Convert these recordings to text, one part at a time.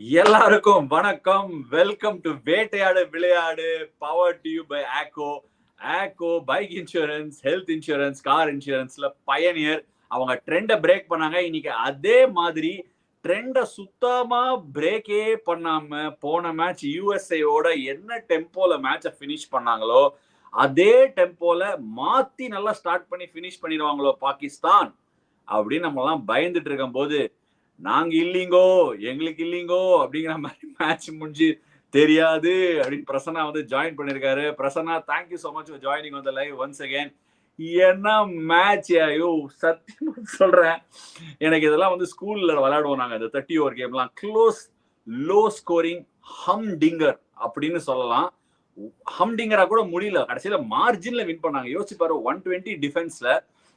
எல்லாருக்கும் வணக்கம். Welcome to வேட்டையாடு விளையாடு, power to you by Acko. Acko bike insurance, health insurance, car இன்சூரன்ஸ்ல பயனியர். அவங்க ட்ரெண்டை பிரேக் பண்ணாங்க. இன்னைக்கு அதே மாதிரி ட்ரெண்டை சுத்தமா பிரேக்கே பண்ணாம போன மேட்ச் யூஎஸ்ஏயோட என்ன டெம்போல மேட்சை ஃபினிஷ் பண்ணாங்களோ அதே டெம்போல மாத்தி நல்லா ஸ்டார்ட் பண்ணி ஃபினிஷ் பண்ணிடுவாங்களோ பாகிஸ்தான் அப்படின்னு நம்ம எல்லாம் பயந்துட்டு இருக்கும் போது, நாங்க இல்லீங்கோ, எங்களுக்கு இல்லீங்கோ அப்படிங்கிற மாதிரி மேட்ச் முடிஞ்சு தெரியாது அப்படின்னு பிரசன்னா வந்து ஜாயின் பண்ணிருக்காரு. Prasanna, thank you so much for joining on the live once again. என்ன மேட்ச்! ஐயோ சத்தியமா சொல்றேன், எனக்கு இதெல்லாம் வந்து ஸ்கூல்ல விளையாடுவோம் நாங்க, இந்த 30 ஓவர் கேம்லாம். க்ளோஸ், லோ ஸ்கோரிங், ஹம் டிங்கர் அப்படின்னு சொல்லலாம். ஹம் டிங்கரா கூட முடியல, கடைசியில மார்ஜின்ல வின் பண்ணாங்க. யோசிச்சு பாரு, 120 டிஃபென்ஸ்ல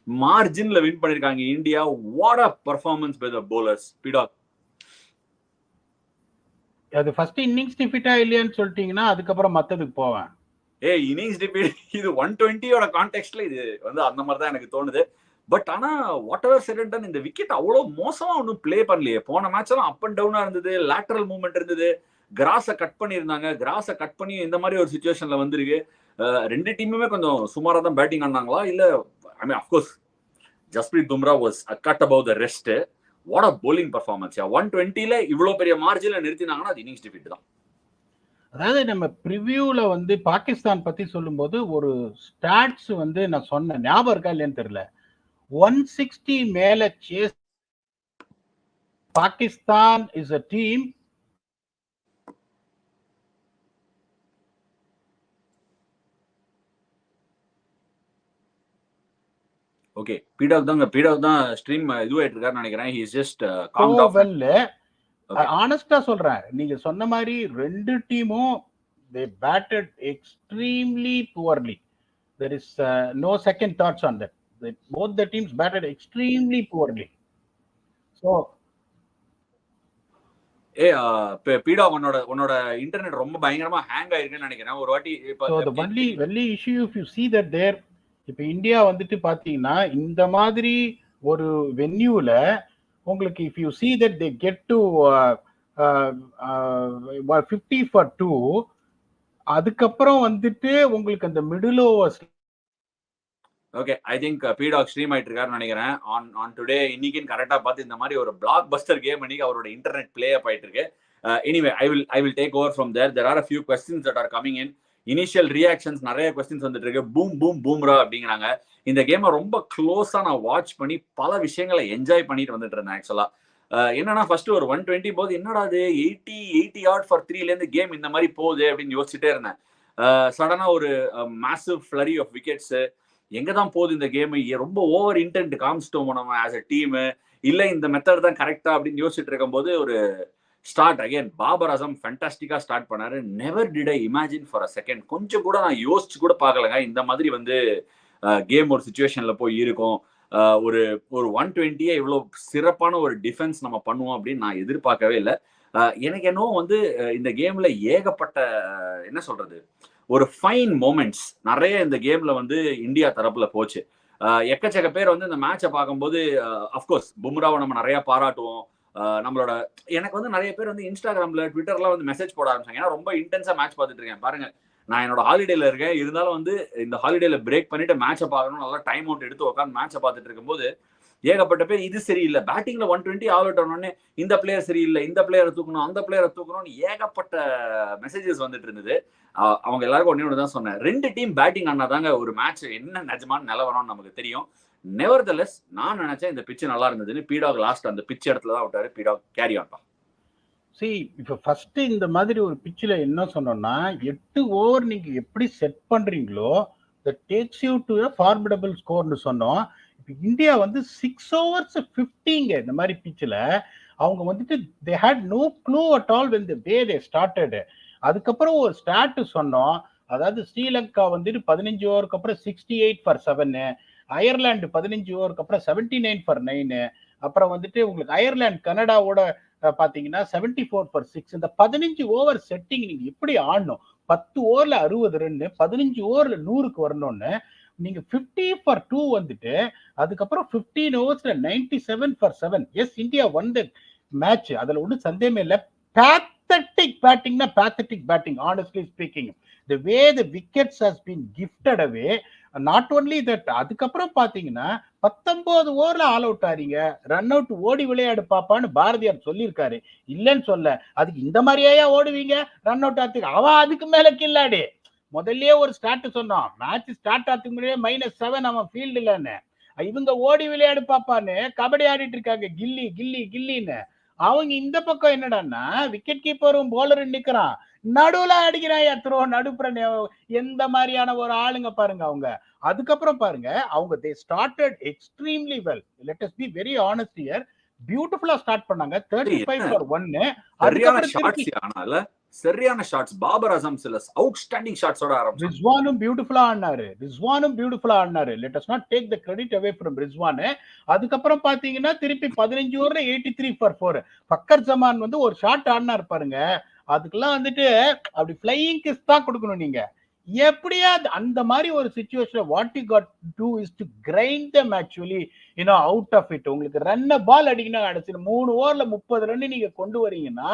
மார்ஜின்ல வின் பண்ணிருக்காங்க India. What a performance by the bowlers. PDog, அது ஃபர்ஸ்ட் இன்னிங்ஸ் டிஃபீட்டா இல்லையான்னு சொல்லிட்டீங்கன்னா அதுக்கப்புறம் மத்ததுக்கு போவேன். இன்னிங்ஸ் டிஃபீட் இது 120யோட கான்டெக்ஸ்ட்ல இது வந்து அந்த மாதிரி தான் எனக்கு தோணுது. பட் ஆனா what ever said and ton, இந்த விக்கெட் அவ்வளவு மோசமா ஒன்றும் பிளே பண்ணலையே. போன மேட்ச் எல்லாம் அப் அண்ட் டவுனா இருந்தது, லேட்டரல் மூவ்மெண்ட் இருந்தது, கிராஸை கட் பண்ணியிருந்தாங்க. கிராஸை கட் பண்ணி இந்த மாதிரி ஒரு சுச்சுவேஷன்ல வந்திருக்கு. ரெண்டு டீமுமே கொஞ்சம் சுமாரா தான் பேட்டிங் ஆனாங்களா இல்ல? I mean of course Jasprit Bumrah was a cut above the rest. What a bowling performance. 120ல இவ்வளவு பெரிய மார்ஜின்ல நிறுத்தினாங்கன்னா அது இன்னிங்ஸ் டிஃபீட் தான். அதாவது நம்ம ப்ரிவியூல வந்து பாகிஸ்தான் பத்தி சொல்லும்போது ஒரு ஸ்டாட்ஸ் வந்து நான் சொன்ன ஞாபகம் இருக்கா இல்லையான்னு தெரியல. 160 மேல chase Pakistan is a team. Okay, PDog தான் ஸ்ட்ரீம் இதுவாயிட்டு இருக்காருன்னு நினைக்கிறேன். he is just calmed off. ஆனஸ்டா சொல்றேன், நீங்க சொன்ன மாதிரி ரெண்டு டீமும் they batted extremely poorly. There is no second thoughts on that. Both the teams batted extremely poorly. So பீடா, உன்னோட இன்டர்நெட் ரொம்ப பயங்கரமா ஹேங் ஆயிருக்குன்னு நினைக்கிறேன் ஒரு வாட்டி. so the only issue if you see that there, இப்ப இந்தியா வந்துட்டு பாத்தீங்கன்னா இந்த மாதிரி ஒரு வென்யூல உங்களுக்கு if you see that they get to 50 for 2, அதுக்கப்புறம் வந்துட்டு உங்களுக்கு அந்த middle overs. Okay, I think PDog stream ஆயிட்டு இருக்காருன்னு நினைக்கிறேன் ஆன் டுடே. இன்னைக்குன்னு கரெக்டா பார்த்து இந்த மாதிரி ஒரு பிளாக் பஸ்டர் கேம் இன்னைக்கு அவரோட இன்டர்நெட் பிளே அப் ஆயிட்டு இருக்கு. Anyway I will take over from there. There are a few questions that are coming in. Initial reactions நிறைய கொஸ்டின்ஸ் வந்துட்டு இருக்கு. பூம்ரா அப்படிங்கிறாங்க. இந்த கேமை ரொம்ப க்ளோஸா நான் வாட்ச் பண்ணி பல விஷயங்களை என்ஜாய் பண்ணிட்டு வந்துட்டு இருந்தேன். ஆக்சுவலா என்னன்னா ஃபர்ஸ்ட் ஒரு 120 போது என்னடா அது 80 ஆட் ஃபார் 3ல இருந்து கேம் இந்த மாதிரி போகுது அப்படின்னு யோசிச்சுட்டே இருந்தேன். சடனா ஒரு மேசிவ் ஃப்ளரி ஆஃப் விக்கெட்ஸ். எங்கதான் போகுது இந்த கேம், ரொம்ப ஓவர் இன்டென்ட் காமிச்சிட்டோம் நம்ம ஆஸ் அ டீம், இல்ல இந்த மெத்தட் தான் கரெக்டா அப்படின்னு யோசிச்சுட்டு இருக்கும் போது ஒரு ஸ்டார்ட் அகைன் பாபர் அசம் ஃபேண்டாஸ்டிக்கா ஸ்டார்ட் பண்ணாரு. Never did I imagine for a second, கொஞ்சம் கூட நான் யோசிச்சு கூட பார்க்கலங்க இந்த மாதிரி வந்து கேம் ஒரு சுச்சுவேஷன்ல போய் இருக்கும். ஒரு 120 இவ்வளவு சிறப்பான ஒரு டிஃபென்ஸ் நம்ம பண்ணுவோம் அப்படின்னு நான் எதிர்பார்க்கவே இல்லை. எனக்கு என்னவோ வந்து இந்த கேம்ல ஏகப்பட்ட என்ன சொல்றது, ஒரு ஃபைன் மொமெண்ட்ஸ் நிறைய இந்த கேம்ல வந்து இந்தியா தரப்புல போச்சு. எக்கச்சக்க பேர் வந்து இந்த மேட்சை பார்க்கும்போது அஃப்கோர்ஸ் பும்ராவை நம்ம நிறைய பாராட்டுவோம். நம்மளோட எனக்கு வந்து நிறைய பேர் வந்து இன்ஸ்டாகிராம்ல ட்விட்டர்லாம் வந்து மெசேஜ் போட ஆரம்பிச்சாங்க. ஏன்னா ரொம்ப இன்டென்ஸா மேட்ச் பார்த்துட்டு இருக்கேன் பாருங்க, நான் என்னோட ஹாலிடேல இருக்கேன், இருந்தாலும் வந்து இந்த ஹாலிடேல பிரேக் பண்ணிட்டு மேட்சை பார்க்கணும், நல்லா டைம் அவுட் எடுத்து உட்காந்து மேட்சை பார்த்துட்டு இருக்கும்போது ஏகப்பட்ட பேர் இது சரியில்லை, பேட்டிங்ல 120 ஆல் அவுட் ஆனோடனே இந்த பிளேயர் சரியில்லை, இந்த பிளேயரை தூக்கணும், அந்த பிளேயரை தூக்கணும்னு ஏகப்பட்ட மெசேஜஸ் வந்துட்டு இருந்தது. அவங்க எல்லாருக்கும் ஒன்னே தான் சொன்னேன், ரெண்டு டீம் பேட்டிங் ஆனாதாங்க ஒரு மேட்ச் என்ன நிஜமான நிலவரம்னு நமக்கு தெரியும். நெவர்தலெஸ் நான் நினைச்சேன் இந்த பிச்சு நல்லா இருந்ததுன்னு. பீடாக் லாஸ்ட் அந்த பிச் இடத்துல தான் விட்டாரு. பீடாக் கேரி ஆன். இப்ப ஃபர்ஸ்ட் இந்த மாதிரி ஒரு பிச்சில் என்ன சொன்னோம்னா 8 ஓவர் நீங்க எப்படி செட் பண்றீங்களோ that takes you to a formidable scoreன்னு சொன்னோம். இப்போ இந்தியா வந்து 6 overs 50ங்க இந்த மாதிரி பிச்சில் அவங்க வந்துட்டு they had no clue at all when the way they started. அதுக்கப்புறம் ஒரு ஸ்டார்ட் சொன்னோம், அதாவது ஸ்ரீலங்கா வந்துட்டு 15 ஓவருக்கு அப்புறம் 68 for 7, அயர்லாந்து 15 ஓவருக்கு அப்புறம் 79 for 9, அப்புறம் வந்துட்டு உங்களுக்கு அயர்லாந்து கனடாவோட பாத்தீங்கன்னா 74 for 6. இந்த 15 ஓவர் செட்டிங் நீங்க எப்படி ஆடணும், 10 ஓவர்ல 60 ரன், 15 ஓவர்ல 100க்கு வரணும்னு நீங்க 50 for 2 வந்துட்டு அதுக்கப்புறம் 15 ஓவர்ஸ்ல 97 for 7. Yes, India won the match, அதுல ஒன்றும் சந்தேகமே இல்லை. pathetic batting, pathetic batting, honestly speaking. The way the wickets has been gifted away, not only that, அதுக்கப்புறம் பாத்தீங்கன்னா 19 ஓவர்ல ஆல் அவுட் ஆறீங்க, ரன் அவுட் ஓடி விளையாடு பாப்பான்னு பாரதியார் சொல்லியிருக்காரு, இல்லைன்னு சொல்ல. அதுக்கு இந்த மாதிரியா ஓடுவீங்க ரன் அவுட் ஆறதுக்கு? அவன் அதுக்கு மேல கில்லாடி. முதல்லயே ஒரு ஸ்டார்ட் சொன்னோம், மேட்ச் ஸ்டார்ட் ஆகிறதுக்கு முன்னாடியே -7 அவன் ஃபீல்டு இல்லைன்னு. இவங்க ஓடி விளையாடு பாப்பான்னு கபடி ஆடிட்டு இருக்காங்க, கில்லி கில்லி கில்லின்னு. அவங்க இந்த பக்கம் என்னடான்னா விக்கெட் கீப்பரும் போலரும் நிக்கிறான், நடுவுல அடிக்கிறான் எத்தரோ நடுப்புற. எந்த மாதிரியான ஒரு ஆளுங்க பாருங்க அவங்க. அதுக்கப்புறம் பாருங்க அவங்க they started extremely well. Let us be very honest here. பியூட்டிஃபுல்லா ஸ்டார்ட் பண்ணாங்க 35 for 1. சரியான ஷாட்ஸ் ஆனால சரியான ஷாட்ஸ். பாபர் அசம் சில அவுட்ஸ்டாண்டிங் ஷாட்ஸோட ஆரம்பிச்சாங்க. ரிஸ்வானும் பியூட்டிஃபுல்லா ஆடினாரு. Let us not take the credit away from Rizwan. அதுக்கப்புறம் பாத்தீங்கன்னா திருப்பி 15 ஓவர்ல 83 for 4. ஃபக்கர் ஜமான் வந்து ஒரு ஷாட் ஆடினார் பாருங்க, அதுக்கெல்லாம் வந்துட்டு அப்படி ஃப்ளையிங் கிஸ் தான் கொடுக்கணும் நீங்க. எப்படியா அந்த மாதிரி ஒரு situation what you got to is to grind them actually, you know, out of it. உங்களுக்கு ரன்ன பால் அடிக்கணும், அடிச்சு 3 ஓவர்ல 30 ரன் நீங்க கொண்டு வரீங்கன்னா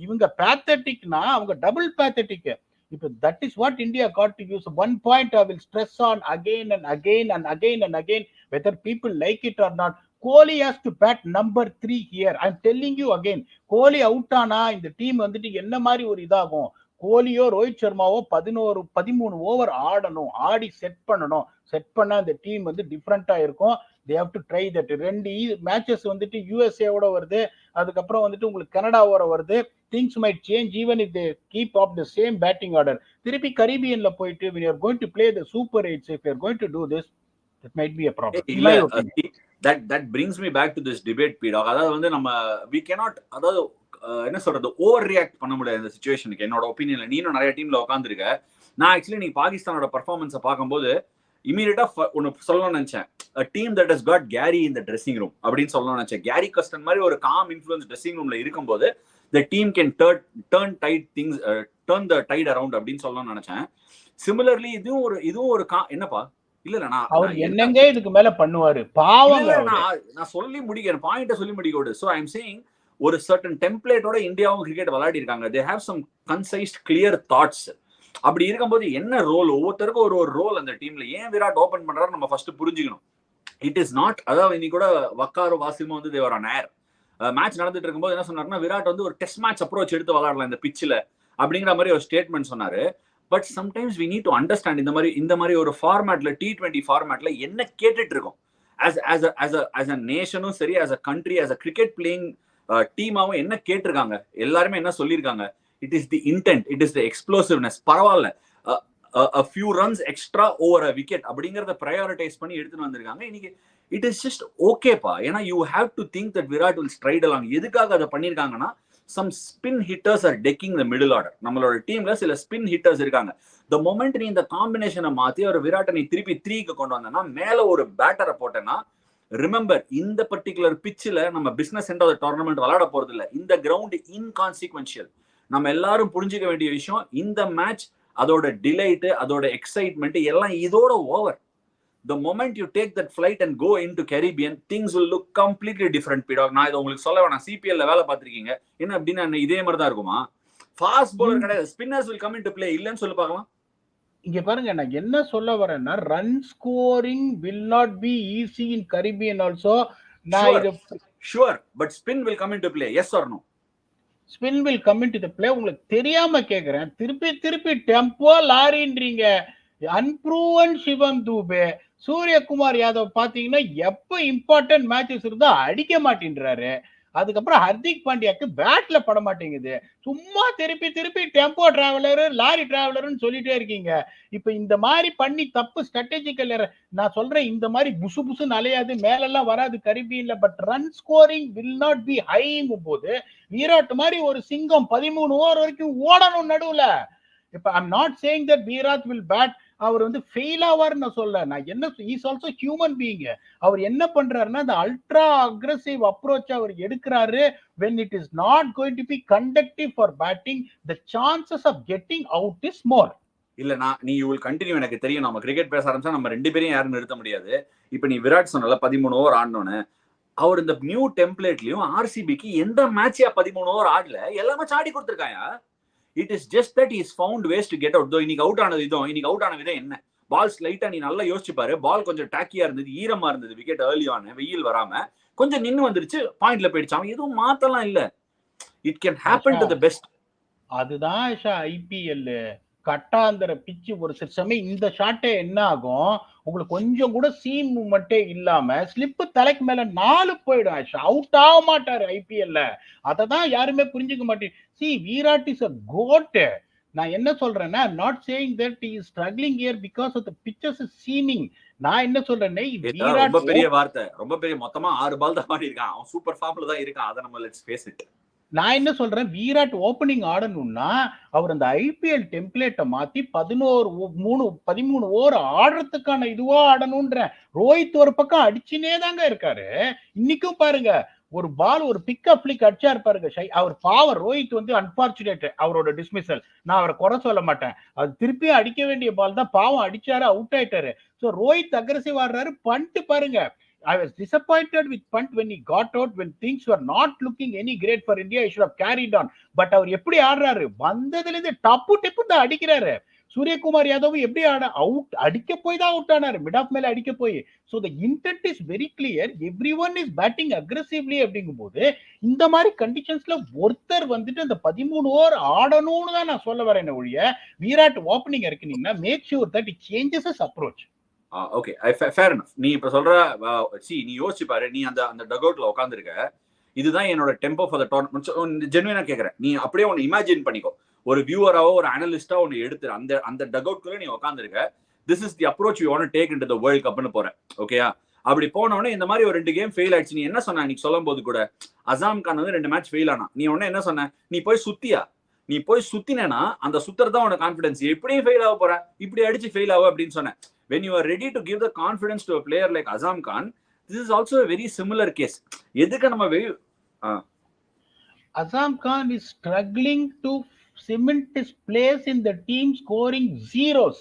இவங்க பேத்தட்டிக்னா அவங்க டபுள் பேத்தட்டிக். இப்போ that is what India got to use. One point I will stress on again and again and again and again, whether people like it or not. Kohli has to bat number 3 here. I'm telling you again, Kohli out ஆனா இந்த team வந்துட்டு என்ன மாதிரி ஒரு இதாகும். கோலியோ Rohit சர்மாவோ 13 over ஆடணும், ஆடி set பண்ணணும். Set பண்ணா இந்த டீம் வந்து டிஃப்ரெண்டா இருக்கும். they have to try that. 2 matches வந்துட்டு யூஎஸ்ஏவோட வருது, அதுக்கப்புறம் வந்துட்டு உங்களுக்கு கனடாவோட வருது. things might change even if they keep up the same batting order. திருப்பி கரீபியன்ல போயிட்டு when you are going to play the super 8s, if you are going to do this, that might be a problem. that brings me back to this debate, P-Dog. அதாவது வந்து நம்ம we cannot, அதாவது என்ன சொல்றது, over react பண்ண முடியாது இந்த சிச்சுவேஷனுக்கு. என்னோட ஒப்பீனியன்ல நீனும் நிறைய டீம்ல உட்காந்துருக்க. நான் ஆக்சுவலி நீ பாகிஸ்தானோட பர்ஃபார்மன்ஸை பார்க்கும்போது இமீடியட்டா ஒன்னு சொல்லணும்னு நினைச்சேன், team that has got carry in the dressing room அப்படின்னு சொல்லணும்னு நினைச்சேன். கேரி கஸ்டன் மாதிரி ஒரு காம் இன்ஃப்ளூயன்ஸ் ட்ரெஸ்ஸிங் ரூம்ல இருக்கும்போது the team can turn the tide around அப்படின்னு சொல்லணும்னு நினைச்சேன். சிமிலர்லி இதுவும் ஒரு என்னப்பா இல்ல அவர் என்னங்க இதுக்கு மேல பண்ணுவாரு பாவங்க. நான் சொல்லி முடிக்கிறேன், பாயிண்ட சொல்லி முடிக்கோடு. சோ ஐ எம் சேயிங் ஒரு சர்டன் டெம்ப்ளேட்டோட இந்தியாவும் கிரிக்கெட் விளையாடி இருக்காங்க. they have some concise clear thoughts. அப்படி இருக்கும்போது என்ன ரோல், ஒவ்வொருத்தருக்கும் ஒரு ரோல் அந்த டீம்ல. ஏன் விராட் ஓபன் பண்றாரு நம்ம ஃபர்ஸ்ட் புரிஞ்சுக்கணும். இட் இஸ் நாட், அதாவது இன்னைக்கு கூட வக்காரும் வாசிமும் வந்து தேவர் ஆன் ஏர் மேட்ச் நடந்துட்டு இருக்கும்போது என்ன சொன்னாருன்னா, விராட் வந்து ஒரு டெஸ்ட் மேட்ச் அப்ரோச் எடுத்து விளையாடலாம் இந்த பிச்சில் அப்படிங்கிற மாதிரி ஒரு ஸ்டேட்மெண்ட் சொன்னாரு. But sometimes we need to understand இந்த மாதிரி ஒரு ஃபார்மேட்ல T20 ஃபார்மேட்ல என்ன கேட்டுட்டு இருக்கோம். as a நேஷனும் சரி, as a country, as a cricket playing டீமாவும் என்ன கேட்டிருக்காங்க, எல்லாருமே என்ன சொல்லியிருக்காங்க, it is the intent, it is the explosiveness. பரவாயில்ல a few runs extra over a wicket அப்படிங்கறத prioritize பண்ணி எடுத்துட்டு வந்திருக்காங்க இன்னைக்கு. இட் இஸ் ஜஸ்ட் ஓகேப்பா. ஏன்னா you have to think that Virat will straight along. எதுக்காக அதை பண்ணிருக்காங்கன்னா, some spin hitters are decking the middle order. நம்மளோட டீம்ல சில ஸ்பின் ஹிட்டர்ஸ் இருக்காங்க. the moment நீ இந்த காம்பினேஷனை மாத்தி ஒரு விராட்டை நீ திருப்பி 3க்கு கொண்டு வந்தனா, மேல ஒரு பேட்டரை போட்டேன்னா, ரிமெம்பர் இந்த பர்டிகுலர் பிச்சில் நம்ம business end of the tournament விளையாட போறது இல்லை. இந்த கிரவுண்ட் இன்கான்சிக்வென்ஷியல். நம்ம எல்லாரும் புரிஞ்சுக்க வேண்டிய விஷயம், இந்த மேட்ச் அதோட டிலைட், அதோட எக்ஸைட்மெண்ட் எல்லாம் இதோட over. The moment you take that flight and go into Caribbean, things will look completely different, P-Dog. நான் இதை உங்களுக்கு சொல்ல வேணாம், CPL வேலை பார்த்திருக்கீங்க என்ன அப்படின்னா இதே மாதிரி தான் இருக்குமா? ஃபாஸ்ட் பவுலர் கிடையாது, spinners will come into play. இல்லன்னு சொல்லி பார்க்கலாம். இங்க பாருங்க, நான் என்ன சொல்ல வரேன்னா, run scoring will not be easy in Caribbean also. Sure, but spin will come into play. Yes or no? Spin will come into the play. உங்களுக்கு தெரியாம கேக்குறேன், திருப்பி டெம்போ லாரின்றீங்க. அன்ப்ரூவன் சிவம் தூபே, சூரியகுமார் யாதவ் பாத்தீங்கன்னா எப்ப இம்பார்ட்டன்ட் மேட்சஸ் இருந்தா அடிக்க மாட்டேன்றாரு. அதுக்கப்புறம் ஹர்திக் பாண்டியாக்கு பேட்ல பட மாட்டேங்குது. சும்மா திருப்பி டெம்போ டிராவலரு லாரி டிராவலர்னு சொல்லிட்டே இருக்கீங்க. இப்ப இந்த மாதிரி பண்ணி தப்பு ஸ்ட்ராட்டஜிக்கல். நான் சொல்றேன், இந்த மாதிரி புசு அலையாது, மேலெல்லாம் வராது கரிபியன்ல. But run scoring will not be ஹைங்கும் போது விராட் மாதிரி ஒரு சிங்கம் 13 ஓவர் வரைக்கும் ஓடணும் நடுவுல. இப்ப I'm not saying that Virat will bat, அவர் வந்து ஃபெயில் ஆவார்னு சொல்ல. நான் என்ன, இஸ் ஆல்சோ ஹியூமன் பீயிங். அவர் என்ன பண்றாருன்னா, அந்த அல்ட்ரா அக்ரெசிவ் அப்ரோச் அவர் எடுக்கிறாரு. when it is not going to be conductive for batting, the chances of getting out is more. இல்ல நீ யூ வில் கண்டினியூ. எனக்கு தெரியும், நம்ம கிரிக்கெட் பேச ஆரம்பிச்சா நம்ம ரெண்டு பேரையும் யாரும் நிறுத்த முடியாது. இப்ப நீ விராட் சொன்னல 13 ஓவர் ஆடணும்னு, அவர் இந்த நியூ டெம்ப்ளேட்லயும் ஆர்சிபிக்கு எந்த மேட்சியா 13 ஓவர் ஆடல, எல்லாமே சாடி கொடுத்துருக்காங்க. It is just that is found ways to get out. இன்னைக்கு அவுட் ஆனது இன்னைக்கு அவுட் ஆன விதம் என்ன? பால் ஸ்லைட்டா நீ நல்லா யோசிச்சு பாரு. பால் கொஞ்சம் டாக்கியா இருந்தது, ஈரமா இருந்தது, விக்கெட் ஏர்லி ஆன, வெயில் வராம கொஞ்சம் நின்னு வந்துருச்சு, பாயிண்ட்ல போயிடுச்சு. அவன் எதுவும் மாத்தலாம் இல்ல. It can happen to the best. அதுதான் ஐபிஎல் கட்டாந்திர பிச்சு. ஒரு சில சமயம் இந்த ஷாட்டே என்ன ஆகும், உங்களுக்கு கொஞ்சம் கூட சீம் மூமெண்டே இல்லாம ஸ்லிப்பு தலைக்கு மேல 4 போயிடும். அவுட் ஆக மாட்டாரு ஐபிஎல்ல. அததான் யாருமே புரிஞ்சுக்க மாட்டேன். See Virat is a goat. நான் என்ன சொல்றேன்னா, not saying that he is struggling here because of the pitches is seeming. நான் என்ன சொல்றேன்னா, ரொம்ப பெரிய வார்த்தை, ரொம்ப பெரிய. மொத்தமா 6 பால் தான் ஆடி இருக்கான். அவன் சூப்பர் ஃபார்ம்ல தான் இருக்கான். அத நம்ம லெட்ஸ் ஃபேஸ் இட். நான் என்ன சொல்றேன், விராட் ஓப்பனிங் ஆடணும்னா அவர் அந்த ஐபிஎல் டெம்ப்ளேட்டை மாத்தி 13 ஓவர் ஆடுறதுக்கான இதுவா ஆடணும்ன்ற. ரோஹித் ஒரு பக்கம் அடிச்சுனே தாங்க இருக்காரு. இன்னைக்கும் பாருங்க, ஒரு பால் ஒரு பிக்கப் பிளிக் அடிச்சாரு பாருங்க. அவர் பாவர் ரோஹித் வந்து அன்பார்ச்சுனேட் அவரோட டிஸ்மிசல். நான் அவரை குறை சொல்ல மாட்டேன். அது திருப்பி அடிக்க வேண்டிய பால் தான், பாவம் அடிச்சாரு, அவுட் ஆயிட்டாரு. சோ ரோஹித் அக்ரெசிவ் ஆடுறாரு. பண்ட் பாருங்க, I was disappointed with Pant when he got out, when things were not looking any great for India. I should have carried on. But அவர் எப்படி ஆடுறாரு, வந்ததுல இருந்து டப்பு தான் அடிக்கிறாரு. சூரியகுமார் யாதவ் எப்படி அவுட் அடிக்க போய் தான் அவுட் ஆனாரு, மிட் ஆஃப் மேல அடிக்க போய். So the intend is very clear, every one is batting aggressively. அப்படிங்கும் போது இந்த மாதிரி கண்டிஷன்ஸ்ல ஒருத்தர் வந்துட்டு அந்த 13 ஓவர் ஆடணும்னு தான் நான் சொல்ல வரேன் ஒழிய, விராட் ஓப்பனிங் இறக்குனீங்கன்னா make sure that it changes his approach. Okay, fair enough. நீ இப்ப சொல்ற, நீ யோசிச்சு பாரு. நீ அந்த டக் அவுட்ல உட்காந்துருக்க, இதுதான் என்னோட டெம்போ ஃபார் த டோர்னமெண்ட். ஜென்யூனா கேக்குறேன். நீ அப்படியே ஒன்னு இமேஜின் பண்ணிக்கோ. ஒரு வியூவராவோ ஒரு அனலிஸ்டா ஒன்னு எடுத்து அந்த டக் அவுட்குள்ள நீ உட்காந்துருக்க. This is the approach you want to take into the world கப்னு போற. ஓகேயா? அப்படி போனவொடனே இந்த மாதிரி ஒரு 2 கேம் ஃபெயில் ஆயிடுச்சு. நீ என்ன சொன்ன நீ சொல்லும் போது கூட, அசாம் கான் வந்து 2 மேட்ச் ஃபெயில் ஆனா, நீ உடனே என்ன சொன்ன? நீ போய் சுத்தியா? நீ போய் சுத்தினா அந்த சுத்தர் தான் உனக்கு கான்ஃபிடன்ஸ். எப்படியும் ஃபெயில் ஆக போற, இப்படி அடிச்சு ஃபெயில் ஆகும் அப்படின்னு சொன்னேன். When you are ready to give the confidence to a player like Azam Khan, this is also a very similar case. எதுக்கு நம்ம Azam Khan is struggling to cement his place in the team, scoring zeros.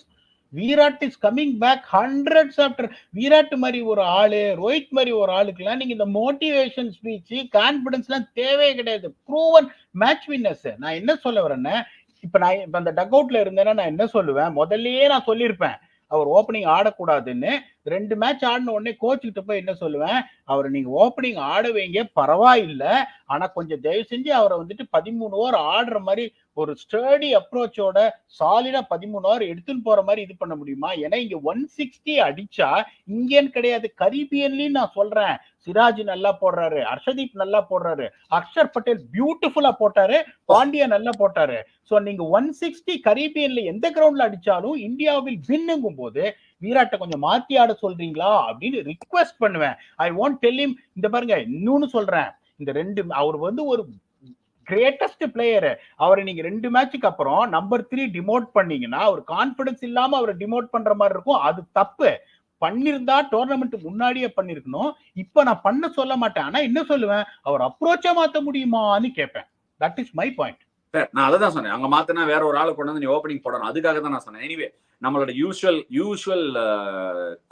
Virat is coming back hundreds after. Virat மாதிரி ஒரு ஆளு, ரோஹித் மாதிரி ஒரு ஆளுக்குலாம் நீங்க இந்த motivation speech, confidence எல்லாம் தேவையே கிடையாது. Proven match winners. நான் என்ன சொல்ல வரேன்னா, இப்ப நான் அந்த டக் அவுட்ல இருந்தேன்னா நான் என்ன சொல்லுவேன், முதல்லயே நான் சொல்லியிருப்பேன் அவர் ஓப்பனிங் ஆடக்கூடாதுன்னு. 2 மேட்ச் ஆடின உடனே கோச்சுக்கிட்ட போய் என்ன சொல்லுவேன், அவர் நீங்க ஓப்பனிங் ஆட வைங்க பரவாயில்லை, ஆனா கொஞ்சம் தயவு செஞ்சு அவரை வந்துட்டு 13 ஓவர் ஆடுற மாதிரி ஒரு ஸ்டர்டி அப்ரோச்சோட சாலிடா 13 ஓவர் எடுத்துன்னு போற மாதிரி இது பண்ண முடியுமா? ஏன்னா இங்க 160 அடிச்சா இங்கேன்னு கிடையாது, கரீபியன்லயும் நான் சொல்றேன். சிராஜ் நல்லா போடுறாரு, ஹர்ஷதீப் நல்லா போடுறாரு, அக்ஷர் பட்டேல் பியூட்டிஃபுல்லா போட்டாரு, பாண்டியா நல்லா போட்டாரு. சோ நீங்க 160 கரீபியன்ல எந்த கிரவுண்ட்ல அடிச்சாலும் இந்தியாவில் வின்னுங்கும் போது விராட்டை கொஞ்சம் மாத்தி ஆட சொல்றீங்களா அப்படின்னு ரிக்வெஸ்ட் பண்ணுவேன். I want tell him. இந்த பாருங்க, இன்னொன்னு சொல்றேன், இந்த 2 அவர் வந்து ஒரு கிரேட்டஸ்ட் பிளேயர். அவரை நீங்க 2 மேட்சுக்கு அப்புறம் நம்பர் 3 டிமோட் பண்ணீங்கன்னா, ஒரு கான்பிடன்ஸ் இல்லாம அவரை டிமோட் பண்ற மாதிரி இருக்கும். அது தப்பு. பண்ணிருந்தா டோர்னமெண்ட் முன்னாடியே பண்ணிருக்கணும். இப்ப நான் பண்ண சொல்ல மாட்டேன். ஆனா என்ன சொல்லுவேன், அவர் அப்ரோச்சா மாத்த முடியுமான்னு கேட்பேன். That is my point. நான் அதான் சொன்னேன். அங்க மாத்தினா வேற ஒரு ஆளை கொண்டு வந்து நீ ஓப்பனிங் போடணும். அதுக்காக தான் நான் சொன்னேன். எனிவே, நம்மளோட யூஸ்வல்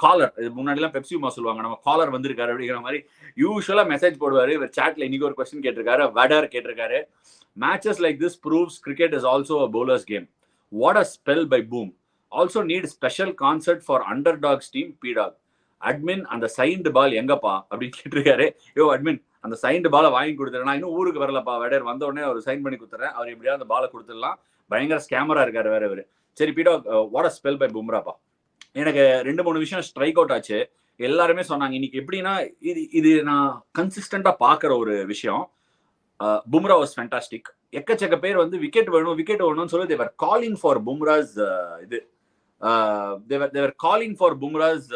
காலர், முன்னாடி எல்லாம் பெப்சி மா சொல்லுவாங்க, நம்ம காலர் வந்திருக்காரு அப்படிங்கிற மாதிரி யூஸ்வலா மெசேஜ் போடுவாரு. இவர் சாட்ல இன்னைக்கு ஒரு கொஸ்டின் கேட்டிருக்காரு, வடர் கேட்டிருக்காரு. Matches like this proves cricket is also a bowler's game. What a spell by Boom. Also need special concert for underdogs team P-Dog. Admin அந்த சைன்டு பால் எங்கப்பா அப்படின்னு கேட்டிருக்காரு. யோ அட்மின், அந்த சைன்டு பாலை வாங்கி கொடுத்துறேன். நான் இன்னும் ஊருக்கு வரலப்பா, வெடர் வந்த உடனே அவர் சைன் பண்ணி கொடுத்துறேன். அவர் எப்படியாவது அந்த பாலை கொடுத்துடலாம். பயங்கர ஸ்கேமரா இருக்காரு வேற இவரு. சரி P-Dog, what a spell by பும்ராப்பா. எனக்கு 2-3 விஷயம் ஸ்ட்ரைக் அவுட் ஆச்சு. எல்லாருமே சொன்னாங்க இன்னைக்கு. எப்படின்னா, இது நான் கன்சிஸ்டண்டா பாக்குற ஒரு விஷயம். Bumrah was fantastic. எக்கச்சக்க பேர் வந்து விக்கெட் வேணும்னு சொல்லி they were calling for Bumrahs they were calling for Bumrahs